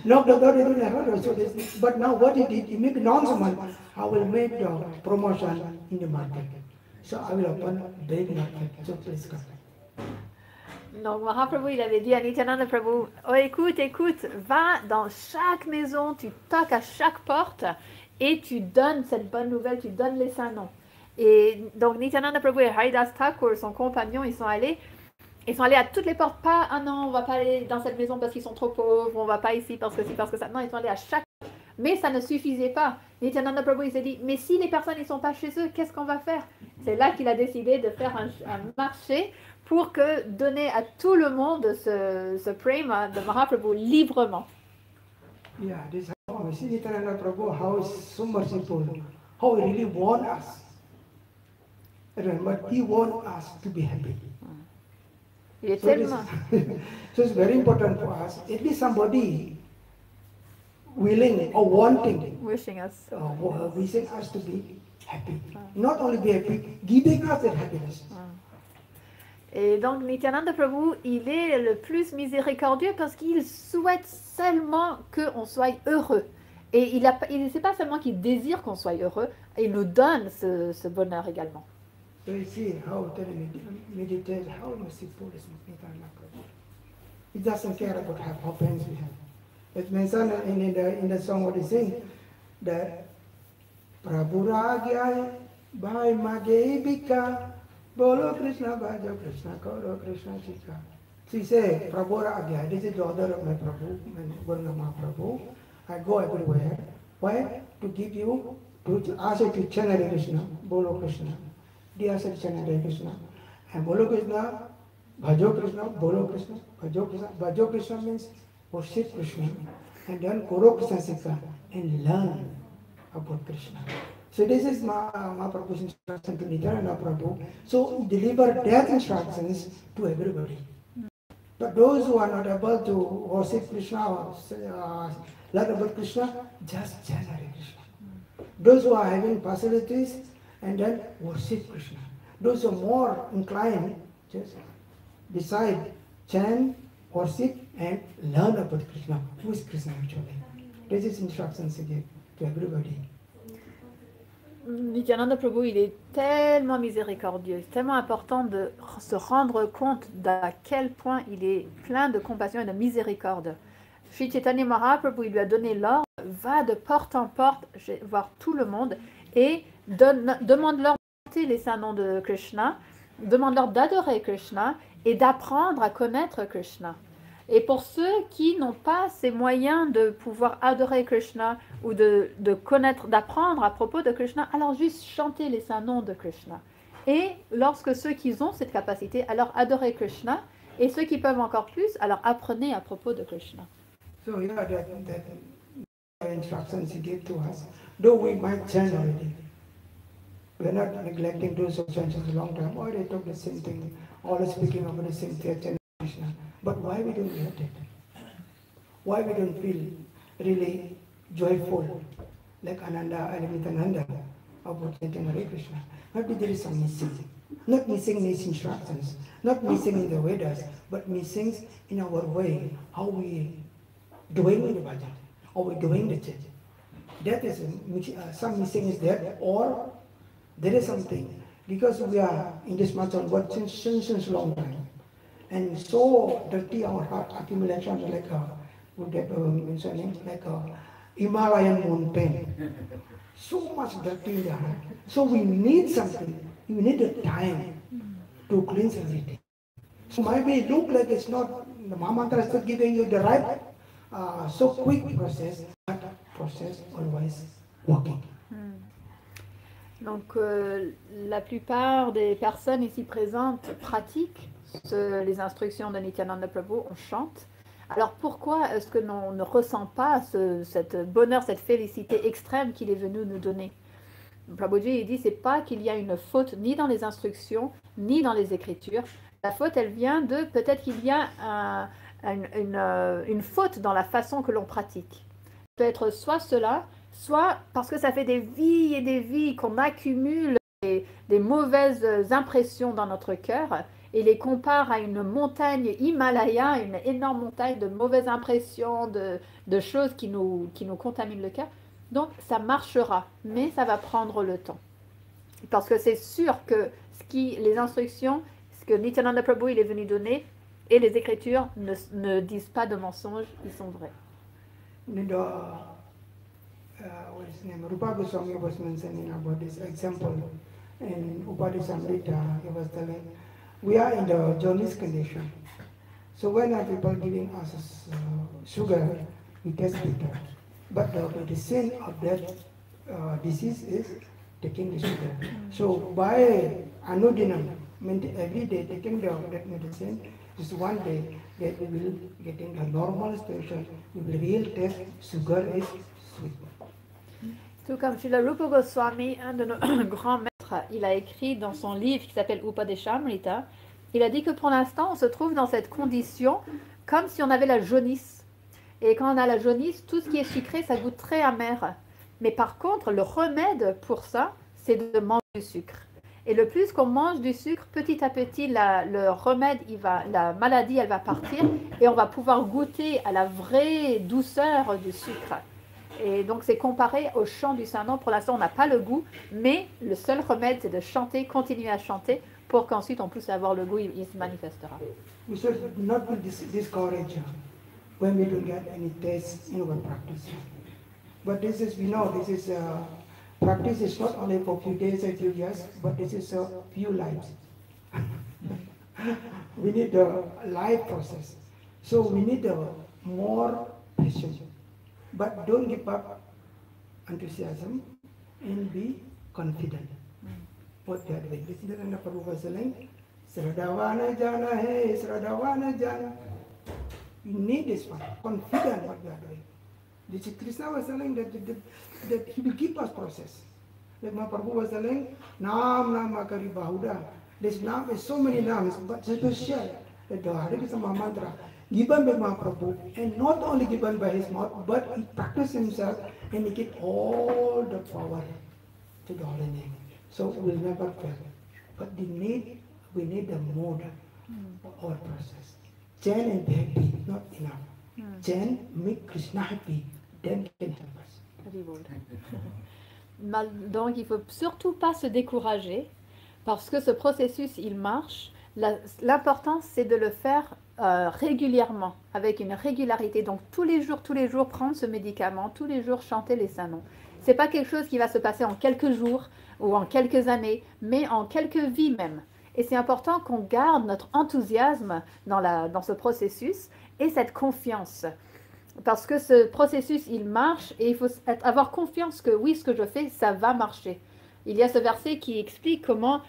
No, the God didn't have so this, but now what he did, he made announcement, I will make the promotion in the market. So I will open big market, so please come. Donc Mahaprabhu, il avait dit à Nityananda Prabhu, oh écoute, va dans chaque maison, tu toques à chaque porte et tu donnes cette bonne nouvelle, tu donnes les saints noms. Et donc Nityananda Prabhu et Haridas Thakur, son compagnon, ils sont allés à toutes les portes, pas, ah non, on va pas aller dans cette maison parce qu'ils sont trop pauvres, on va pas ici parce que ci, parce que ça. Non, ils sont allés à chaque porte. Mais ça ne suffisait pas. Nityananda Prabhu, il s'est dit, mais si les personnes ne sont pas chez eux, qu'est-ce qu'on va faire? C'est là qu'il a décidé de faire un marché pour que donner à tout le monde ce prema de Mahaprabhu librement. Yeah, this is how we see Nityananda Prabhu, how he's so merciful, how he really wants us. But he wants us to be happy. Il est tellement... So it's very important for us. At least somebody willing or wanting, wishing us to be happy. Not only be happy, giving us that happiness. Et donc Nityananda Prabhu, il est le plus miséricordieux parce qu'il souhaite seulement qu'on soit heureux. Et c'est pas seulement qu'il désire qu'on soit heureux, il nous donne ce bonheur également. So you see how meditate, how merciful is Nityananda Prabhu. He doesn't care about how pains we have. It's mentioned in the song what he sing that Prabhu Ragya Bhai Mage Bika Bolo Krishna Bhaja Krishna Koro Krishna Chika. So he say Prabhu Ragya, this is the order of my Prabhu, Gurunama Prabhu. I go everywhere. Why? To give you, to ask you to chant Hare Krishna, Bolo Krishna. They ask you to chant Hare Krishna. And Bolo Krishna, Bhajo Krishna, Bolo Krishna, Bhajo Krishna. Bhajo Krishna means worship Krishna. And then Koro Krishna Sikha and learn about Krishna. So this is Mahaprabhu's instruction to Nityananda Prabhu. So deliver that instructions to everybody. But those who are not able to worship Krishna or learn about Krishna, just chant Hare Krishna. Those who are having facilities and then worship Krishna. Those who are more inclined, just decide, chant, worship and learn about Krishna. Who is Krishna actually? This is instructions he gave to everybody. Nityananda Prabhu, il est tellement miséricordieux, c'est tellement important de se rendre compte d'à quel point il est plein de compassion et de miséricorde. Sri Chaitanya Mahaprabhu, il lui a donné l'ordre, va de porte en porte voir tout le monde et demande-leur de chanter les saints noms de Krishna, demande-leur d'adorer Krishna et d'apprendre à connaître Krishna. Et pour ceux qui n'ont pas ces moyens de pouvoir adorer Krishna ou de connaître, d'apprendre à propos de Krishna, alors juste chanter les saints noms de Krishna. Et lorsque ceux qui ont cette capacité, alors adorer Krishna. Et ceux qui peuvent encore plus, alors apprenez à propos de Krishna. So yeah, that instructions he gave to us, though we might chant already, we're not neglecting those who chant a long time. Or they talk the same thing, always speaking about the same thing, Krishna. But why we don't get it? Why we don't feel really joyful, like Ananda and Nityananda about chanting Hare Krishna? Maybe there is some missing. Not missing these instructions, not missing in the Vedas, but missing in our way, how we doing the bhajan, how we doing the chant. That is some missing is there, or there is something because we are in this much on what since long time. And so dirty our heart accumulation like a Himalayan mountain. So much dirty in the heart. So we need something. We need a time to cleanse everything. So maybe it look like it's not the Mahamantra is not giving you the right so quick process, but process always working. Donc la plupart des personnes ici présentes pratiquent les instructions de Nityananda Prabhu, on chante. Alors pourquoi est-ce que l'on ne ressent pas cette bonheur, cette félicité extrême qu'il est venu nous donner? Prabhuji il dit c'est pas qu'il y a une faute ni dans les instructions ni dans les écritures. La faute elle vient de peut-être qu'il y a une faute dans la façon que l'on pratique. Peut être soit cela, soit parce que ça fait des vies et des vies qu'on accumule des mauvaises impressions dans notre cœur et les compare à une montagne Himalaya, une énorme montagne de mauvaises impressions, de choses qui nous contaminent le cœur. Donc ça marchera, mais ça va prendre le temps. Parce que c'est sûr que les instructions, ce que Nityananda Prabhu il est venu donner, et les Écritures ne disent pas de mensonges, ils sont vrais. What is his name? Rupa Goswami was mentioning about this example in Upadishamrita. He was telling, we are in the jaundice condition. So when are people giving us sugar, we taste bitter. But the medicine of that disease is taking the sugar. So by anudinam, every day taking that medicine, just one day that we will get in the normal station, we will real taste sugar is sweet. Tout comme Srila Rupa Goswami, un de nos grands maîtres, il a écrit dans son livre qui s'appelle Upadeshamrita, il a dit que pour l'instant on se trouve dans cette condition comme si on avait la jaunisse. Et quand on a la jaunisse, tout ce qui est sucré, ça goûte très amer. Mais par contre, le remède pour ça, c'est de manger du sucre. Et le plus qu'on mange du sucre, petit à petit, le remède, la maladie, elle va partir et on va pouvoir goûter à la vraie douceur du sucre. Et donc, c'est comparé au chant du Saint-Nom. Pour l'instant, on n'a pas le goût, mais le seul remède, c'est de chanter, continuer à chanter pour qu'ensuite on puisse avoir le goût, il se manifestera. We should not be discouraged when we don't get any taste in our practice. But this is, we know, this is practice is not only for few days or few years, but this is a few lives. We need a life process. So we need more patience. But don't give up enthusiasm and be confident. What they are doing. This is the Prabhu was saying, Sradhavana jana hai, Sradhavana jana. You need this one, confident what we are doing. This is Krishna was telling that he will keep us process. Like Mahaprabhu was telling, Naam Naam Akari Bahuda. This Naam is so many names, but special. That the Hare Krishna Mahamantra given by Mahaprabhu, and not only given by his mouth, but he practiced himself and he gave all the power to the holy name. So we will never fail. But we need the mode of our process. Chant and be happy, not enough. Chant, make Krishna happy, then can help us. Donc, il ne faut surtout pas se décourager parce que ce processus, il marche. L'important, c'est de le faire régulièrement, avec une régularité. Donc, tous les jours, prendre ce médicament, tous les jours, chanter les saints noms. Ce n'est pas quelque chose qui va se passer en quelques jours ou en quelques années, mais en quelques vies même. Et c'est important qu'on garde notre enthousiasme dans ce processus et cette confiance. Parce que ce processus, il marche et il faut avoir confiance que oui, ce que je fais, ça va marcher. Il y a ce verset qui explique comment,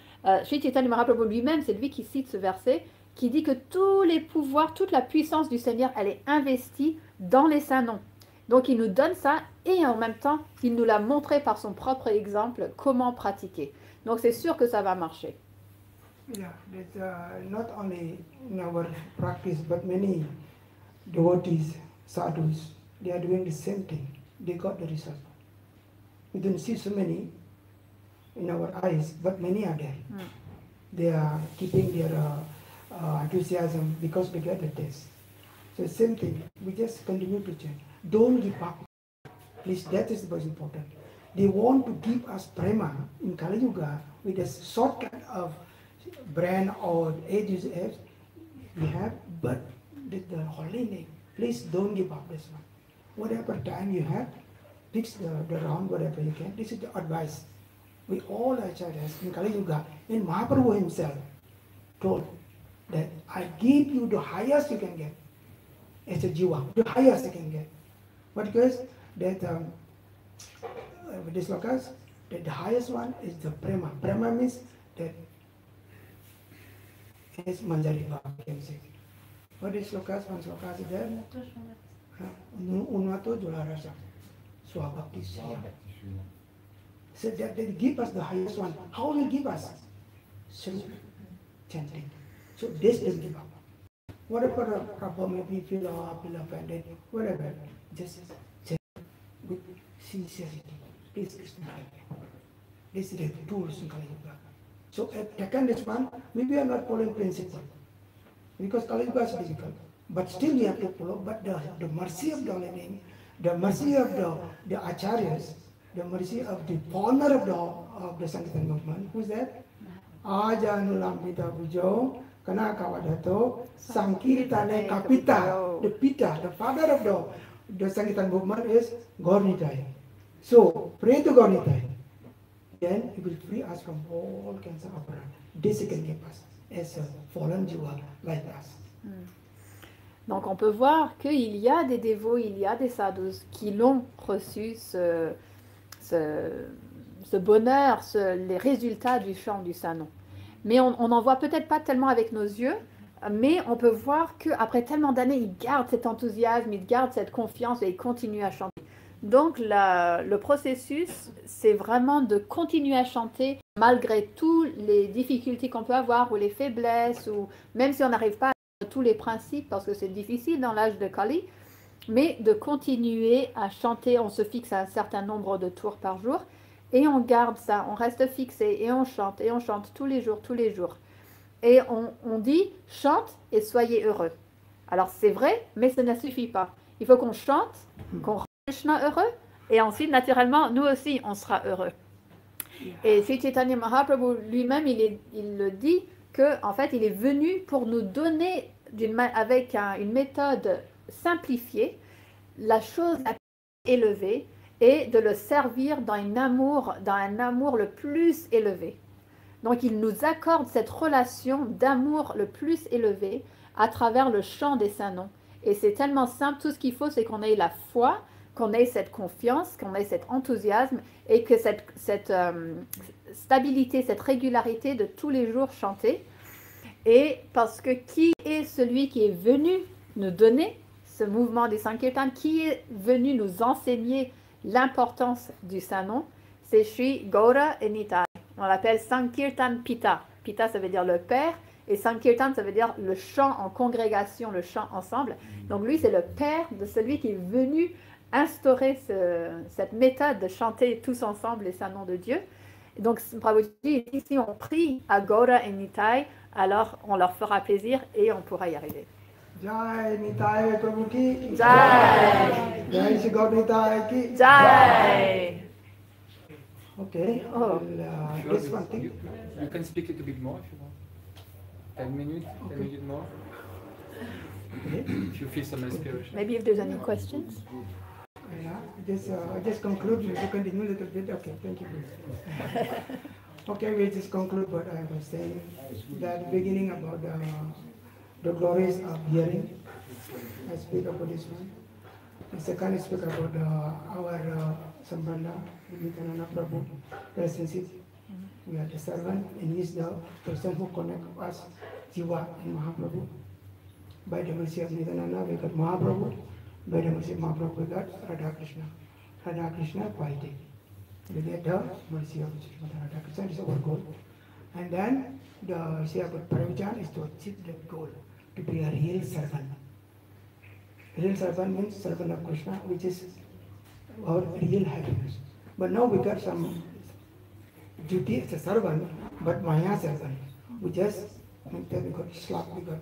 Sri Chaitanya Mahaprabhu lui-même, c'est lui qui cite ce verset, qui dit que tous les pouvoirs, toute la puissance du Seigneur, elle est investie dans les saints noms. Donc il nous donne ça et en même temps, il nous l'a montré par son propre exemple comment pratiquer. Donc c'est sûr que ça va marcher. Yeah, that's not only in our practice, but many devotees, sadhus, they are doing the same thing. They got the result. We don't see so many in our eyes, but many are there. They are keeping their enthusiasm because they get the test. So same thing, we just continue to chant. Don't give up. Please, that is the most important. They want to give us prema in Kali Yuga with a shortcut of brand or ages we have, but the holy name. Please don't give up this one. Whatever time you have, fix the round, whatever you can. This is the advice. We all acharyas in Kali Yuga, and Mahaprabhu himself told that I give you the highest you can get as a jiva, the highest you can get. But because that with these slokas, that the highest one is the prema. Prema means that is Manjari Bhava, can say. What is slokas? One slokas is there. Unato Jularasa. Swabhakti Siya. So that they give us the highest one. How will give us? Through chanting. So this is the Bhava. Whatever the problem may be, feel offended, whatever, just chant with sincerity. Please Krishna. This is the tools in Kali Yuga. So at taken this one, maybe we are not following principle. Because Kali Yuga is difficult. But still we have to follow. But the mercy of the Holy Name, the mercy of the acharyas, the mercy of the founder of the Sankirtan movement, who's that? Ajanulambita Bujo, Kanakavadato, Sankirtane Kapita, the Pita, the father of the Sankirtan movement is Gaurnitai. So pray to Gaurnitai. Then he will free us from all kinds of aparat. This he can give us as a fallen jiva like us. Donc on peut voir qu'il y a des dévots, il y a des sadhus qui l'ont reçu, ce bonheur, les résultats du chant du saint nom. Mais on n'en voit peut-être pas tellement avec nos yeux, mais on peut voir qu'après tellement d'années, ils gardent cet enthousiasme, ils gardent cette confiance et ils continuent à chanter. Donc le processus, c'est vraiment de continuer à chanter malgré toutes les difficultés qu'on peut avoir ou les faiblesses, ou même si on n'arrive pas à tous les principes parce que c'est difficile dans l'âge de Kali, mais de continuer à chanter. On se fixe à un certain nombre de tours par jour et on garde ça, on reste fixé et on chante tous les jours, tous les jours. Et on dit chante et soyez heureux. Alors c'est vrai, mais ça ne suffit pas. Il faut qu'on chante, qu'on rende Krishna heureux, et ensuite naturellement nous aussi on sera heureux. Et Sri Chaitanya Mahaprabhu lui-même il le dit que en fait il est venu pour nous donner avec une méthode simplifiée la chose la plus élevée et de le servir dans un amour le plus élevé. Donc il nous accorde cette relation d'amour le plus élevé à travers le chant des saints noms. Et c'est tellement simple, tout ce qu'il faut c'est qu'on ait la foi, qu'on ait cette confiance, qu'on ait cet enthousiasme et que cette stabilité, cette régularité de tous les jours chanter. Et parce que qui est celui qui est venu nous donner ce mouvement des Sankirtan, qui est venu nous enseigner l'importance du saint nom? C'est Sri Gaura Nitai. On l'appelle Sankirtan Pita. Pita, ça veut dire le père, et Sankirtan, ça veut dire le chant en congrégation, le chant ensemble. Donc lui, c'est le père de celui qui est venu instaurer cette méthode de chanter tous ensemble les saints noms de Dieu. Et donc, Prabhuji dit, si on prie à Gaura et Nitai, alors on leur fera plaisir et on pourra y arriver. Jai Nitai Prabhu ki Jai! Jai Shri Gaura Nitai ki Jai! Okay. Oh. This one thing. You can speak a little bit more if you want. 10 minutes, 10 minutes more. Okay. If you feel some inspiration. Maybe if there's any questions. Yeah, just conclude. You continue a little bit. Okay, thank you. Okay, we just conclude what I was saying. That beginning about the glories of hearing. I speak about this one. The second, I speak about our Sambandha, Nityananda Prabhu, relationship. We are the servant, and he is the person who connects us, Jiva and Mahaprabhu. By the mercy of Nityananda, we got Mahaprabhu. By the mercy of Mahaprabhu, we got Radha Krishna. Radha Krishna quieting. We get the mercy of Radha Krishna, is our goal. And then the say about Paravichan is to achieve that goal, to be a real servant. Real servant means servant of Krishna, which is our real happiness. But now we got some duty as a servant, but Maya servant. We just we got slapped, we got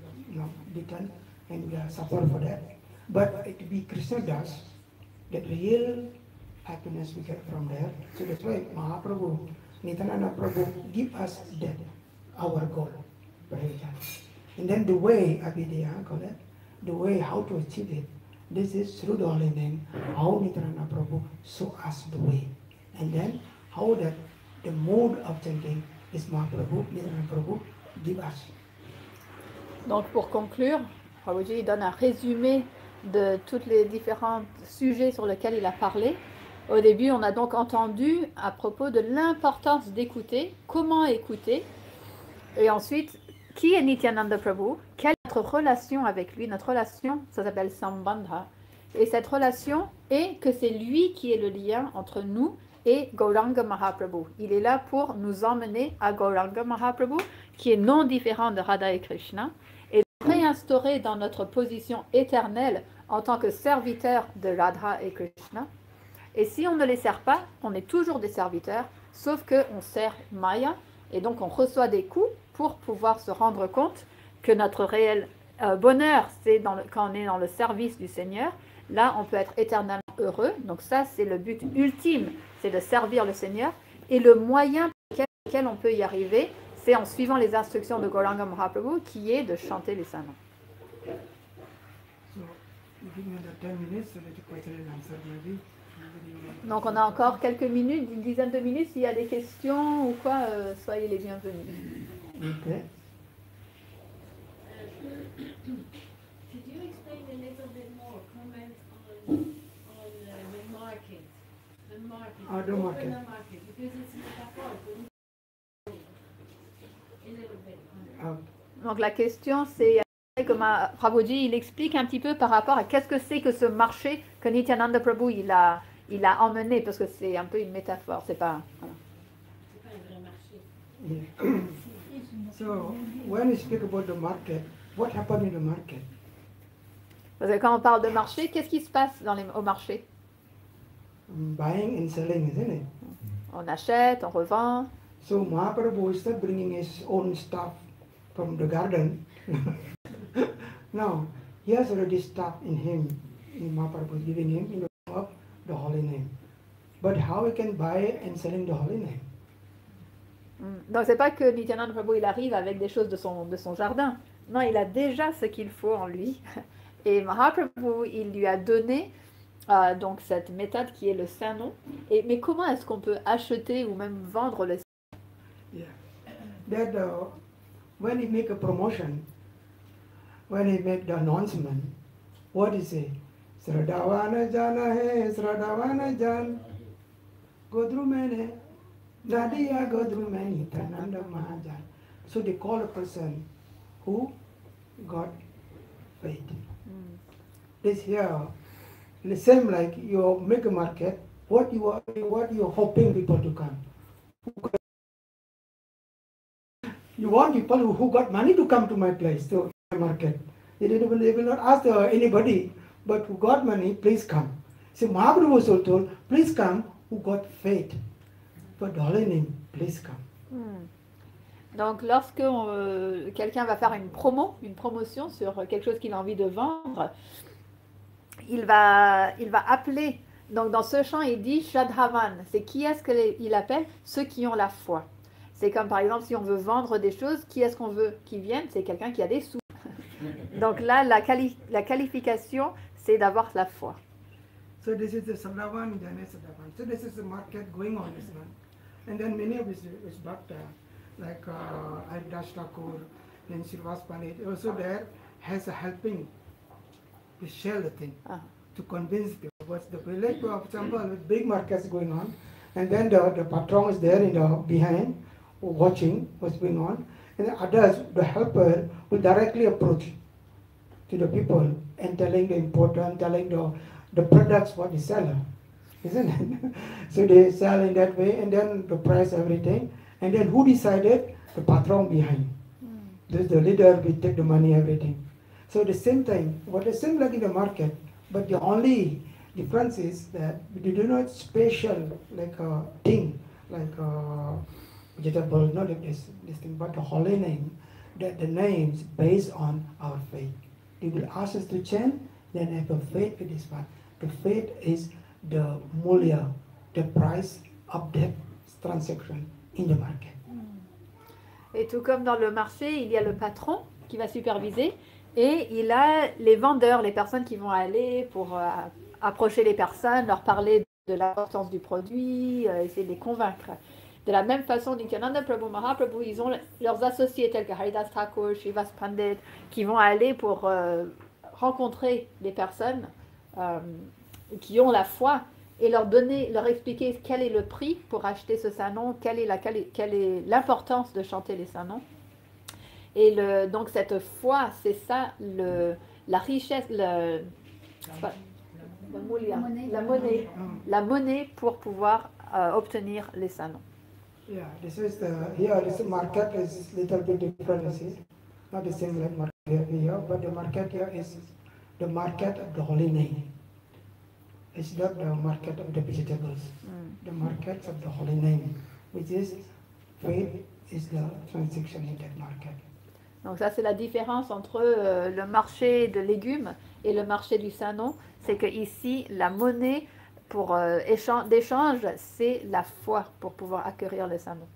beaten, and we are suffer for that. But it be Krishna Das, that real happiness we get from there. So that's why Mahaprabhu, Nityananda Prabhu give us that, our goal. And then the way, Abhidaya call it, the way how to achieve it. This is through the holy name, how Nityananda Prabhu show us the way. And then how that the mode of chanting is Mahaprabhu, Nityananda Prabhu give us. Donc pour conclure, Prabhuji donne un résumé de tous les différents sujets sur lesquels il a parlé. Au début, on a donc entendu à propos de l'importance d'écouter, comment écouter, et ensuite, qui est Nityananda Prabhu, quelle est notre relation avec lui, notre relation, ça s'appelle Sambandha, et cette relation est que c'est lui qui est le lien entre nous et Gauranga Mahaprabhu. Il est là pour nous emmener à Gauranga Mahaprabhu, qui est non différent de Radha et Krishna, et réinstaurer dans notre position éternelle en tant que serviteur de Radha et Krishna. Et si on ne les sert pas, on est toujours des serviteurs, sauf qu'on sert Maya, et donc on reçoit des coups pour pouvoir se rendre compte que notre réel bonheur, c'est quand on est dans le service du Seigneur. Là, on peut être éternellement heureux. Donc ça, c'est le but ultime, c'est de servir le Seigneur. Et le moyen par lequel on peut y arriver, c'est en suivant les instructions de Gauranga Mahaprabhu, qui est de chanter les saints noms. So, you give me the 10 minutes so that the question and answer maybe. Donc on a encore quelques minutes, une dizaine de minutes. S'il y a des questions ou quoi, soyez les bienvenus. Okay. Could you explain a little bit more, comment on the market? The market. The Open market. the market, because it's metaphorical. A little bit. Donc la question c'est, comme Prabhuji il explique un petit peu par rapport à qu'est-ce que c'est que ce marché que Nityananda Prabhu il a emmené, parce que c'est un peu une métaphore, c'est pas... Voilà. C'est pas un vrai marché. Yeah. So, when we speak about the market, what happened in the market? Parce que quand on parle de marché, qu'est-ce qui se passe au marché? Buying and selling, isn't it? On achète, on revend. So Mahaprabhu is not bringing his own stuff from the garden. No, he has already stuff in him. Mahaprabhu is giving him in the form of the holy name. But how he can buy and selling the holy name? Donc c'est pas que Nityananda Prabhu il arrive avec des choses de son jardin. Non, il a déjà ce qu'il faut en lui. Et Mahaprabhu, il lui a donné donc cette méthode qui est le saint nom. Mais comment est-ce qu'on peut acheter ou même vendre le Yeah. That when he make a promotion, when he make the announcement, what he say? Sradhavana jana hai, Sradhavana jan. Godru mene, Nadiya Godru mene, Nityananda Mahajan. So they call a person who got faith. This here, the same like you make a market. What you are hoping people to come. You want people who got money to come to my place, to my market. They will not ask anybody, but who got money, please come. So Mahaprabhu also told, please come, who got faith. For the holy name, please come. Donc lorsque quelqu'un va faire une promotion sur quelque chose qu'il a envie de vendre, il va appeler Donc dans ce chant, il dit Shadhavan. C'est qui est-ce qu'il appelle? Ceux qui ont la foi. C'est comme par exemple si on veut vendre des choses, qui est-ce qu'on veut qui vienne? C'est quelqu'un qui a des sous. Donc là, la qualification, c'est d'avoir la foi. So this is the Sadavan, Jana Sadavan. So this is the market going on this one. And then many of his bhakta, like Haridas Thakur, then Srivas Pandit, also there has a helping to share the thing, to convince people. What's the like for example, with big markets going on, and then the patron is there in the behind, watching what's going on, and the others, the helper, will directly approach to the people and telling the important, telling the products what they sell, isn't it? So they sell in that way, and then the price, everything, and then who decided? The patron behind. There's the leader, we take the money, everything. So the same thing, what is same like in the market, but the only difference is that we do not special like a thing, like a vegetable, not like this thing, but the holy name, that the names based on our faith. They will ask us to chant, then have a faith with this one. The faith is the mulya, the price of that transaction in the market. Et tout comme dans le marché, il y a le patron qui va superviser et il a les vendeurs, les personnes qui vont aller pour approcher les personnes, leur parler de l'importance du produit, essayer de les convaincre. De la même façon, Nityananda Prabhu, Mahaprabhu, ils ont leurs associés tels que Haridas Thakur, Srivas Pandit, qui vont aller pour rencontrer les personnes qui ont la foi et leur expliquer quel est le prix pour acheter ce sanon, quelle est l'importance de chanter les sanons. Et donc cette foi, c'est ça, la richesse, la monnaie pour pouvoir obtenir les sanons. Yeah, this is here this market is little bit different, you see. Not the same like market here, but the market here is the market of the holy name. It's not the market of the vegetables. The market of the holy name, which is faith is the transaction in that market. Donc ça c'est la différence entre le marché de légumes et le marché du sanon, c'est que ici la monnaie pour d'échange, c'est la foi pour pouvoir acquérir le sanon.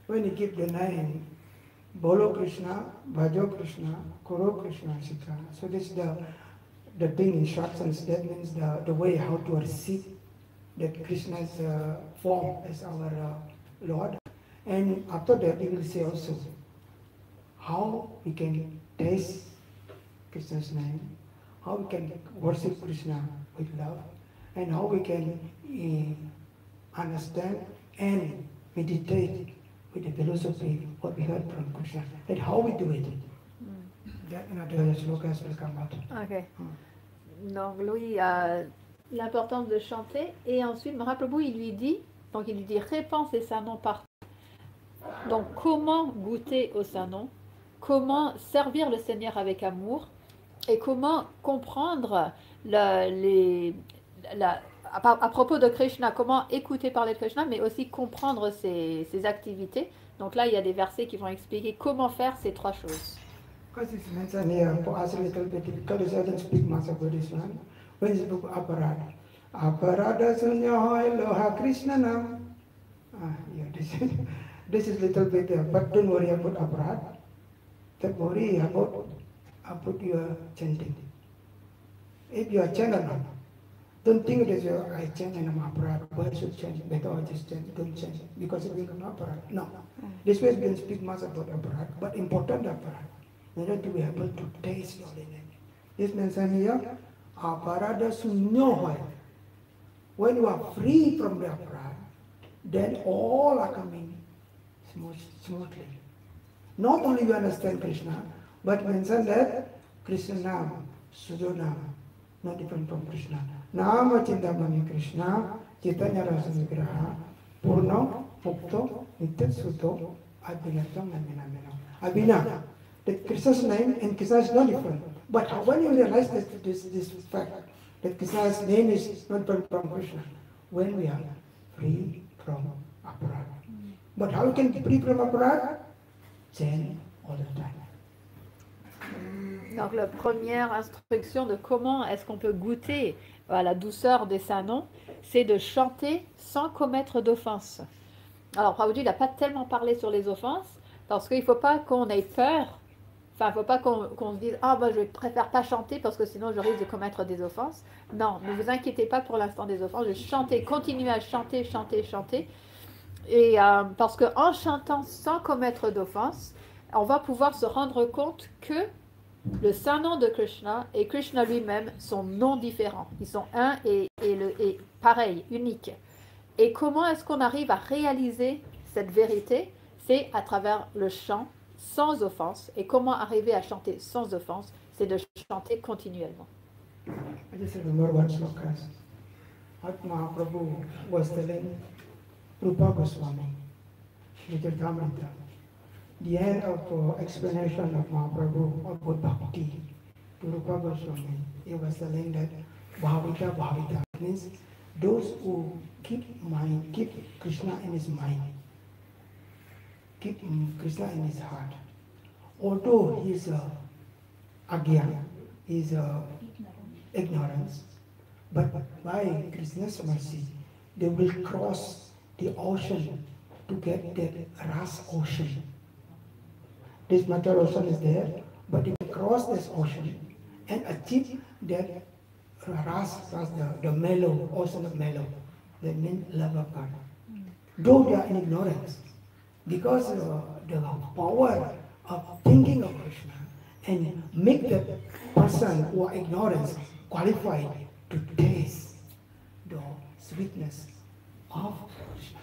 When you keep the name Bolo Krishna, Bhajo Krishna, Kuro Krishna, etc. So this is the thing instructions, that means the way how to receive that Krishna's form as our Lord. And after that, he will say also how we can taste Krishna's name, how we can worship Krishna with love, and how we can understand and meditate with the philosophy what we heard from Krishna, and how we do it. That another slokas will come out. Ok. Donc lui, l'importance de chanter, et ensuite Mahaprabhu il lui dit répand ces sanons partout. Donc comment goûter au sanon, comment servir le Seigneur avec amour, et comment comprendre à propos de Krishna, comment écouter parler de Krishna, mais aussi comprendre ses activités. Donc là, il y a des versets qui vont expliquer comment faire ces trois choses. Because it's mentioned here, for us a little bit difficult, I don't speak much about this one. When it's book Aparada. Aparada sunyohoy loha Krishna nam. Yeah, this is little bit, but don't worry about Aparada. Don't worry about your chanting. If you are chanting, don't think that I chant and I'm Aparada. Why should chant? Better I just chant, don't chant. Because it will not Aparada. No. This way we can speak much about Aparada, but important Aparada. In order to be able to taste holy name. This mentioned here, aparada sunyohoy. When you are free from the aparada, then all are coming smoothly. Not only you understand Krishna, but mention that Krishna Nama, Sudonama, not different from Krishna. Nama Chintamani Krishna, Chaitanya Rasa Vigraha, Purno, Mukto, Nitya Suto, Abhinatam, Abhina. That Krishna's name and Krishna is not different. But when you realize that this fact, that Krishna's name is not different from Krishna, when we are free from aparada. But how we can be free from aparada? Chant all the time. Donc la première instruction de comment est-ce qu'on peut goûter à la douceur des Sanons, c'est de chanter sans commettre d'offense. Alors Prabhuji n'a pas tellement parlé sur les offenses, parce qu'il ne faut pas qu'on ait peur. Enfin, il ne faut pas qu'on se dise « Ah, ben, je préfère pas chanter parce que sinon je risque de commettre des offenses. » Non, ne vous inquiétez pas pour l'instant des offenses. Je chantais, continuez à chanter, chanter, chanter. Et parce qu'en chantant sans commettre d'offense, on va pouvoir se rendre compte que le saint nom de Krishna et Krishna lui-même sont non différents. Ils sont un et pareil, unique. Et comment est-ce qu'on arrive à réaliser cette vérité? C'est à travers le chant sans offense. Et comment arriver à chanter sans offense? C'est de chanter continuellement. I just remember one slokas. What Mahaprabhu was telling Rupa Goswami, Nityadhamrita. The end of explanation of Mahaprabhu about bhakti to Rupa Goswami, he was telling that Bhavita Bhavita means those who keep Krishna in his mind, keep Krishna in his heart. Although he is agyan, he is ignorance, but by Krishna's mercy, they will cross the ocean to get that Ras ocean. This matter ocean is there, but they will cross this ocean and achieve that Ras, the mellow, ocean of mellow, that means love of God. Though they are in ignorance, because the power of thinking of Krishna and make the person who are ignorant qualified to taste the sweetness of Krishna.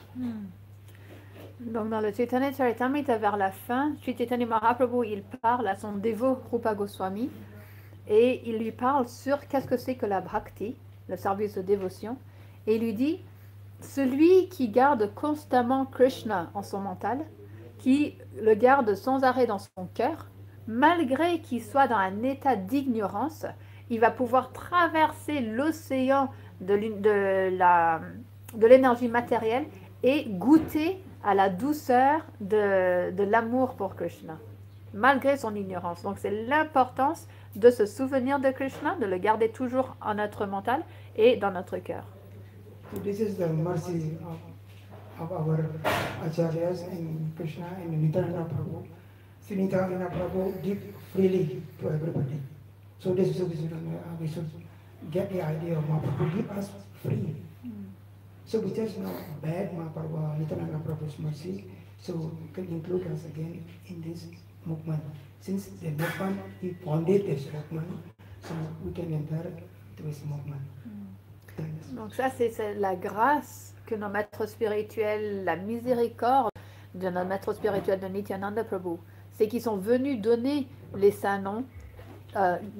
Donc dans le Chaitanya Charitamrita vers la fin, Sri Chaitanya Mahaprabhu, il parle à son dévot Rupa Goswami et il lui parle sur qu'est-ce que c'est que la bhakti, le service de dévotion, et il lui dit, celui qui garde constamment Krishna en son mental, qui le garde sans arrêt dans son cœur, malgré qu'il soit dans un état d'ignorance, il va pouvoir traverser l'océan de l'énergie matérielle et goûter à la douceur de l'amour pour Krishna, malgré son ignorance. Donc c'est l'importance de se souvenir de Krishna, de le garder toujours en notre mental et dans notre cœur. So this is the mercy of our acharyas in Krishna and Nityananda Prabhu. So Nityananda Prabhu give freely to everybody. So this is we should get the idea of Mahaprabhu give us free. So we just know bad Mahaprabhu, Nityananda Prabhu's mercy, so we can include us again in this movement. Since the movement, he founded this movement, so we can enter to this movement. Donc ça, c'est la grâce que nos maîtres spirituels, la miséricorde de notre maître spirituel de Nityananda Prabhu, c'est qu'ils sont venus donner les saints noms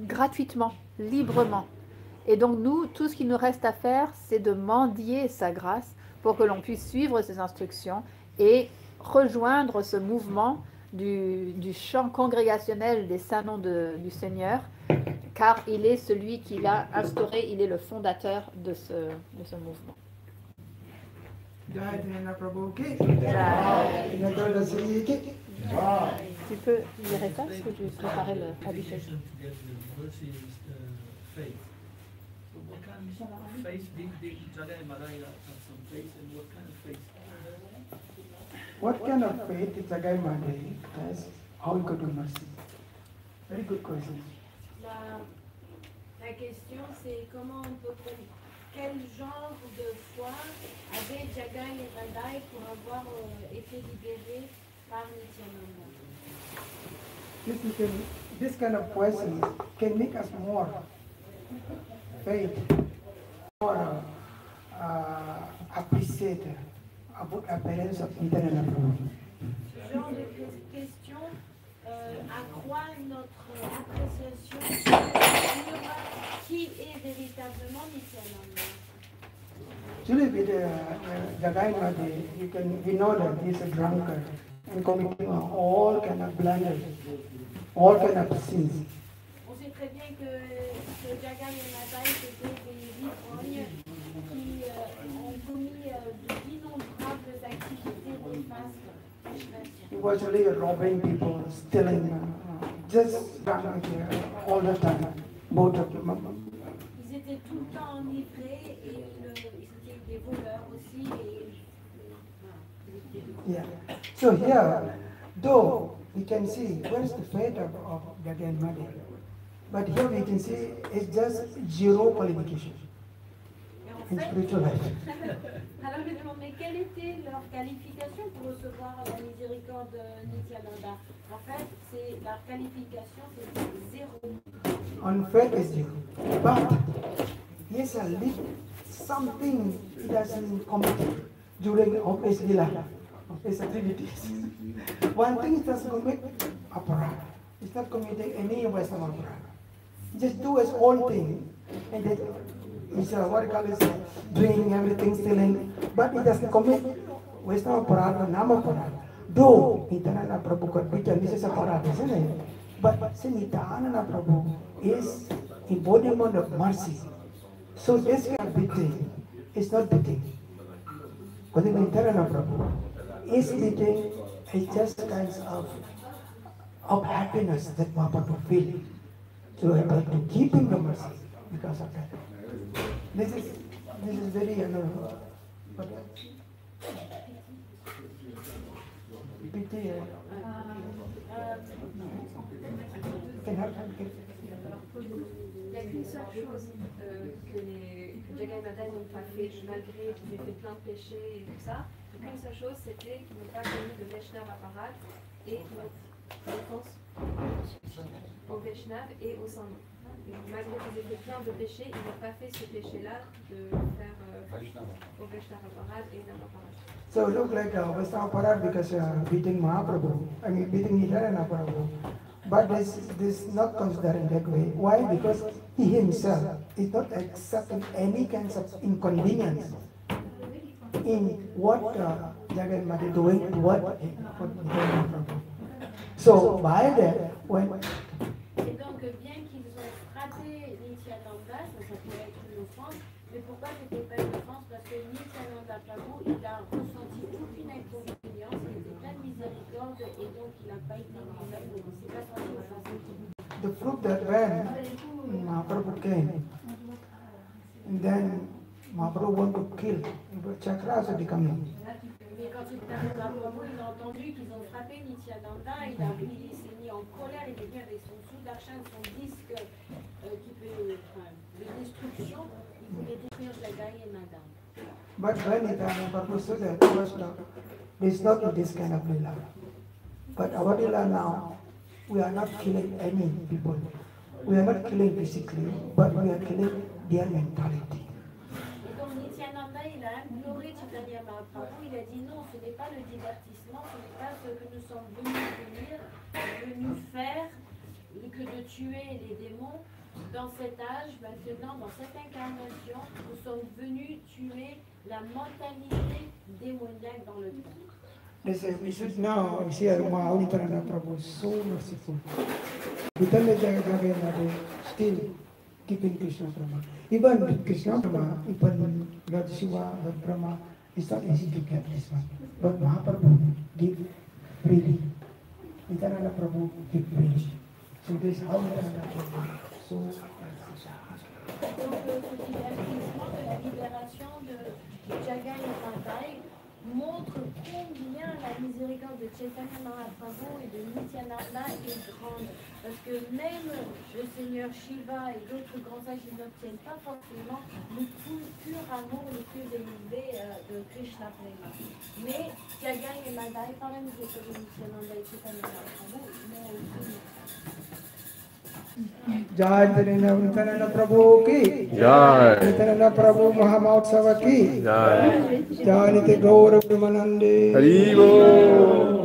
gratuitement, librement. Et donc nous, tout ce qu'il nous reste à faire, c'est de mendier sa grâce pour que l'on puisse suivre ses instructions et rejoindre ce mouvement du chant congrégationnel des saints noms du Seigneur, car il est celui qui l'a instauré, il est le fondateur de ce mouvement. Tu peux lire ça parce que je vais préparer le Abhishek. What kind of faith did Jagai Madai have some faith, and what kind of faith? What kind of faith did Jagai Madai has? How he could do mercy? Very good question. La question c'est comment on peut quel genre de foi avait Jagai et Madai pour avoir été libérés par Nityananda? This kind of question can make us more faith, more appreciate about appearance of Nityananda Prabhu. Ce genre de question accroît notre appréciation sur qui est véritablement Nityananda. Actually, with Jagai Madai, we know that he is a drunkard and committing all kind of blunders, all kind of sins. On sait très bien que Jagai et Madai c'était des ivrognes qui ont commis d'innombrables activités néfastes. He was really robbing people, stealing just done here all the time, both of them. Ils étaient tout le temps enivrés et ils étaient des voleurs aussi. Yeah. So here, though we can see where's the fate of Jagai and Madai, but here we can see it's just zero qualification in spiritual life. Alors je me demande, mais quelle était leur qualification pour recevoir la miséricorde de Nityananda? En fait, leur qualification, c'est zéro. On faith is zero. But yes, a little something he doesn't commit during his lila, of his activities. One thing he doesn't commit aparat. He's not committing any Western aparat. Just do his own thing, and then he's what you call it, doing everything, stealing, but he doesn't commit Western aparat or Nama aparat. Though Nityananda Prabhu could be this is aparat, isn't it? But Nityananda Prabhu is embodiment of mercy. So this kind of beating is not beating. But the Nityananda Prabhu is beating is just kinds of happiness that Mahaprabhu feel to able to keep him the mercy because of that. This is very but pity can happen. Il n'y a qu'une seule chose que Jagai et Madai n'ont pas fait, malgré qu'ils aient fait plein de péchés et tout ça. Une seule chose, c'était qu'ils n'ont pas connu de Vaishnav Aparat et défense au Vaishnav et au Sangha. Malgré qu'ils aient fait plein de péchés, ils n'ont pas fait ce péché-là de faire au Vaishnav Aparat et Nam Aparat. So it looked like Vaishnava Aparat because beating Mahaprabhu, beating Nityananda Prabhu. But this is not considered in that way. Why? Because he himself is not accepting any kinds of inconvenience in what Jagai and Madai doing to what Nityananda Prabhu. So by that, when Et donc, bien qu'ils ont frappé Nityananda, ça peut être une offense, mais pourquoi c'était pas une offense? Parce que Nityananda Prabhu, il a ressenti aucune inconvénience, il était plein de miséricorde et donc il n'a pas été lui-même, donc c'est pas senti offensé. the fruit that when Mahaprabhu came, and then Mahaprabhu wanted to kill, Chakra also coming. Mais quand Nityananda Prabhu, il a entendu qu'ils ont frappé Nityananda, il s'est mis en colère, il est venu avec son Sudarshan, son disque de destruction, il voulait détruire Jagai et Madai. But when Nityananda Prabhu said that, first this is not this kind of lila. But our lila now, we are not killing any people. We are not killing physically, but we are killing their mentality. Et donc Nityananda, il a imploré Chaitanya Mahaprabhu, il a dit non, ce n'est pas le divertissement, ce n'est pas ce que nous sommes venus faire, que de tuer les démons. Dans cet âge, maintenant, dans cette incarnation, nous sommes venus tuer la mentalité démoniaque dans le monde. They say we should now see Nityananda Prabhu is so merciful. Nityananda Jagai and Madai still keeping Krishna Brahma. Even Krishna Brahma, even Lord Shiva, Lord Brahma, it's not easy to get this one. But Mahaprabhu give freely. Nityananda Prabhu give freely. So this is how Nityananda Prabhu so Donc le divertissement de la libération de Jagai et Madai montre combien la miséricorde de Chaitanya Mahaprabhu et de Nityananda est grande. Parce que même le Seigneur Shiva et d'autres grands sages n'obtiennent pas forcément le pur amour, le plus élevé de Krishna Prema. Mais Jagai et Madai, par la miséricorde de Nityananda et Chaitanya Mahaprabhu, mais aussi Jai Nityananda Prabhu ki Jai. Nityananda Prabhu Mahamautsava ki Jai. Jai Nitya Gaura Premanande Haribo.